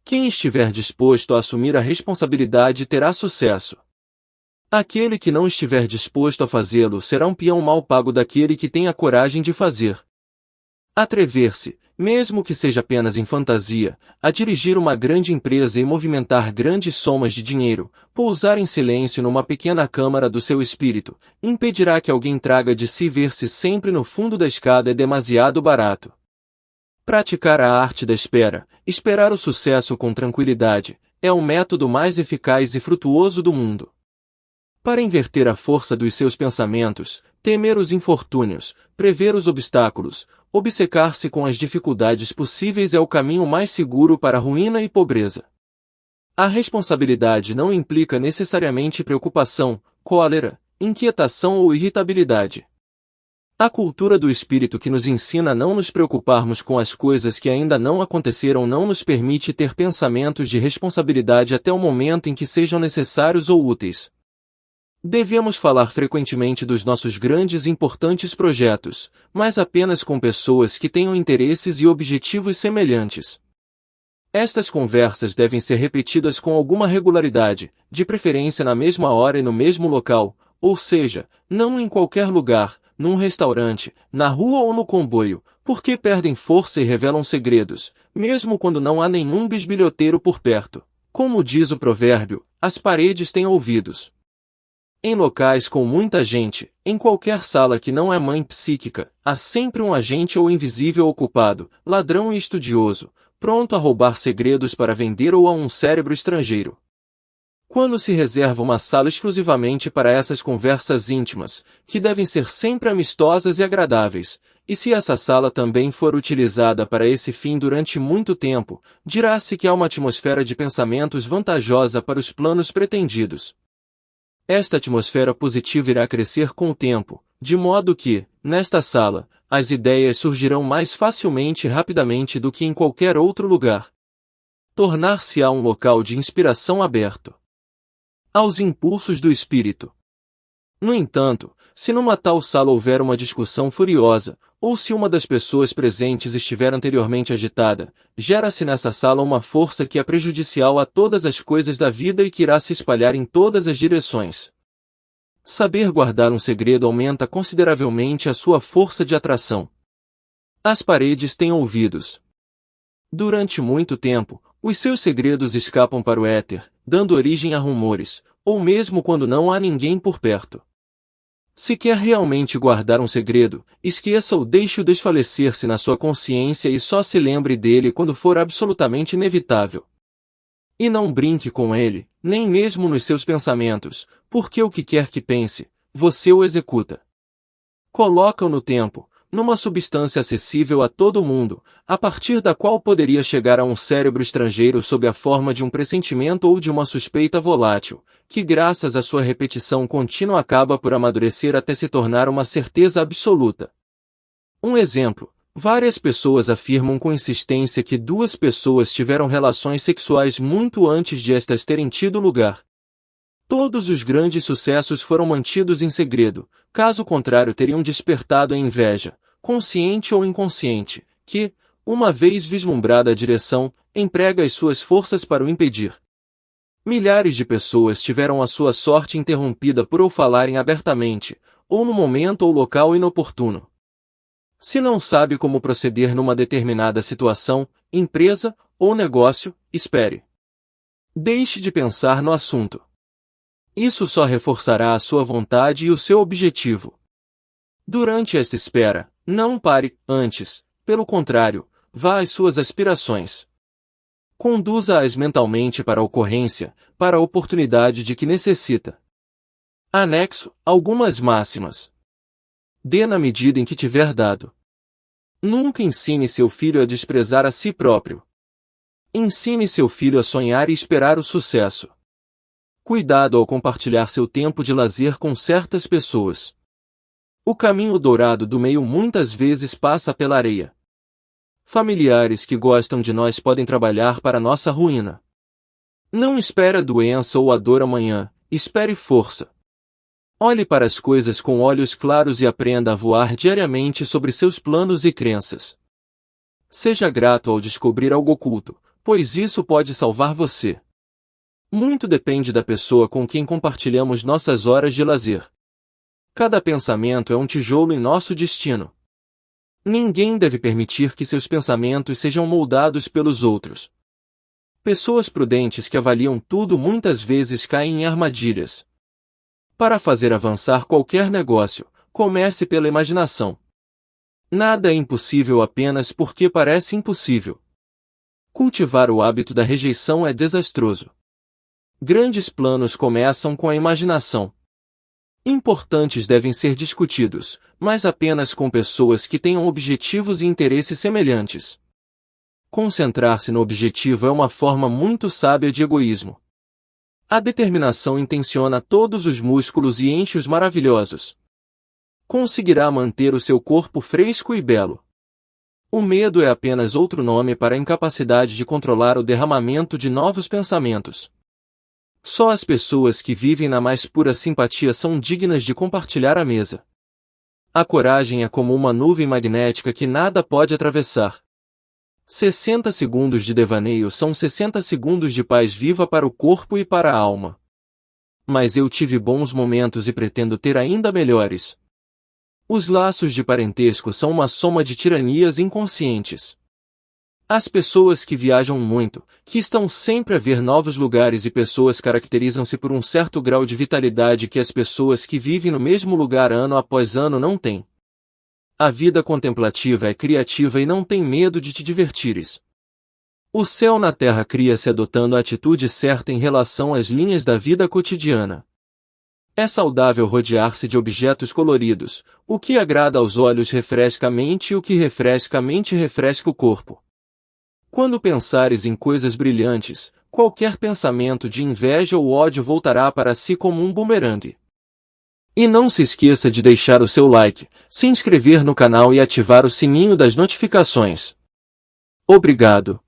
Quem estiver disposto a assumir a responsabilidade terá sucesso. Aquele que não estiver disposto a fazê-lo será um peão mal pago daquele que tem a coragem de fazer. Atrever-se, mesmo que seja apenas em fantasia, a dirigir uma grande empresa e movimentar grandes somas de dinheiro, pousar em silêncio numa pequena câmara do seu espírito, impedirá que alguém traga de si. Ver-se sempre no fundo da escada é demasiado barato. Praticar a arte da espera, esperar o sucesso com tranquilidade, é o método mais eficaz e frutuoso do mundo. Para inverter a força dos seus pensamentos, temer os infortúnios, prever os obstáculos, obcecar-se com as dificuldades possíveis é o caminho mais seguro para a ruína e pobreza. A responsabilidade não implica necessariamente preocupação, cólera, inquietação ou irritabilidade. A cultura do espírito que nos ensina a não nos preocuparmos com as coisas que ainda não aconteceram não nos permite ter pensamentos de responsabilidade até o momento em que sejam necessários ou úteis. Devemos falar frequentemente dos nossos grandes e importantes projetos, mas apenas com pessoas que tenham interesses e objetivos semelhantes. Estas conversas devem ser repetidas com alguma regularidade, de preferência na mesma hora e no mesmo local, ou seja, não em qualquer lugar, num restaurante, na rua ou no comboio, porque perdem força e revelam segredos, mesmo quando não há nenhum bisbilhoteiro por perto. Como diz o provérbio, as paredes têm ouvidos. Em locais com muita gente, em qualquer sala que não é mãe psíquica, há sempre um agente ou invisível ocupado, ladrão e estudioso, pronto a roubar segredos para vender ou a um cérebro estrangeiro. Quando se reserva uma sala exclusivamente para essas conversas íntimas, que devem ser sempre amistosas e agradáveis, e se essa sala também for utilizada para esse fim durante muito tempo, dirá-se que há uma atmosfera de pensamentos vantajosa para os planos pretendidos. Esta atmosfera positiva irá crescer com o tempo, de modo que, nesta sala, as ideias surgirão mais facilmente e rapidamente do que em qualquer outro lugar. Tornar-se-á um local de inspiração aberto aos impulsos do espírito. No entanto, se numa tal sala houver uma discussão furiosa, ou se uma das pessoas presentes estiver anteriormente agitada, gera-se nessa sala uma força que é prejudicial a todas as coisas da vida e que irá se espalhar em todas as direções. Saber guardar um segredo aumenta consideravelmente a sua força de atração. As paredes têm ouvidos. Durante muito tempo, os seus segredos escapam para o éter, dando origem a rumores, ou mesmo quando não há ninguém por perto. Se quer realmente guardar um segredo, esqueça-o, deixe-o desfalecer-se na sua consciência e só se lembre dele quando for absolutamente inevitável. E não brinque com ele, nem mesmo nos seus pensamentos, porque o que quer que pense, você o executa. Coloca-o no tempo, numa substância acessível a todo mundo, a partir da qual poderia chegar a um cérebro estrangeiro sob a forma de um pressentimento ou de uma suspeita volátil, que graças à sua repetição contínua acaba por amadurecer até se tornar uma certeza absoluta. Um exemplo. Várias pessoas afirmam com insistência que duas pessoas tiveram relações sexuais muito antes de estas terem tido lugar. Todos os grandes sucessos foram mantidos em segredo, caso contrário teriam despertado a inveja, consciente ou inconsciente, que, uma vez vislumbrada a direção, emprega as suas forças para o impedir. Milhares de pessoas tiveram a sua sorte interrompida por ou falarem abertamente, ou no momento ou local inoportuno. Se não sabe como proceder numa determinada situação, empresa ou negócio, espere. Deixe de pensar no assunto. Isso só reforçará a sua vontade e o seu objetivo. Durante esta espera, não pare, antes, pelo contrário, vá às suas aspirações. Conduza-as mentalmente para a ocorrência, para a oportunidade de que necessita. Anexo, algumas máximas. Dê na medida em que tiver dado. Nunca ensine seu filho a desprezar a si próprio. Ensine seu filho a sonhar e esperar o sucesso. Cuidado ao compartilhar seu tempo de lazer com certas pessoas. O caminho dourado do meio muitas vezes passa pela areia. Familiares que gostam de nós podem trabalhar para nossa ruína. Não espere a doença ou a dor amanhã, espere força. Olhe para as coisas com olhos claros e aprenda a voar diariamente sobre seus planos e crenças. Seja grato ao descobrir algo oculto, pois isso pode salvar você. Muito depende da pessoa com quem compartilhamos nossas horas de lazer. Cada pensamento é um tijolo em nosso destino. Ninguém deve permitir que seus pensamentos sejam moldados pelos outros. Pessoas prudentes que avaliam tudo muitas vezes caem em armadilhas. Para fazer avançar qualquer negócio, comece pela imaginação. Nada é impossível apenas porque parece impossível. Cultivar o hábito da rejeição é desastroso. Grandes planos começam com a imaginação. Importantes devem ser discutidos, mas apenas com pessoas que tenham objetivos e interesses semelhantes. Concentrar-se no objetivo é uma forma muito sábia de egoísmo. A determinação intenciona todos os músculos e enche-os maravilhosos. Conseguirá manter o seu corpo fresco e belo. O medo é apenas outro nome para a incapacidade de controlar o derramamento de novos pensamentos. Só as pessoas que vivem na mais pura simpatia são dignas de compartilhar a mesa. A coragem é como uma nuvem magnética que nada pode atravessar. 60 segundos de devaneio são 60 segundos de paz viva para o corpo e para a alma. Mas eu tive bons momentos e pretendo ter ainda melhores. Os laços de parentesco são uma soma de tiranias inconscientes. As pessoas que viajam muito, que estão sempre a ver novos lugares e pessoas caracterizam-se por um certo grau de vitalidade que as pessoas que vivem no mesmo lugar ano após ano não têm. A vida contemplativa é criativa e não tem medo de te divertires. O céu na terra cria-se adotando a atitude certa em relação às linhas da vida cotidiana. É saudável rodear-se de objetos coloridos, o que agrada aos olhos refresca a mente e o que refresca a mente refresca o corpo. Quando pensares em coisas brilhantes, qualquer pensamento de inveja ou ódio voltará para si como um bumerangue. E não se esqueça de deixar o seu like, se inscrever no canal e ativar o sininho das notificações. Obrigado.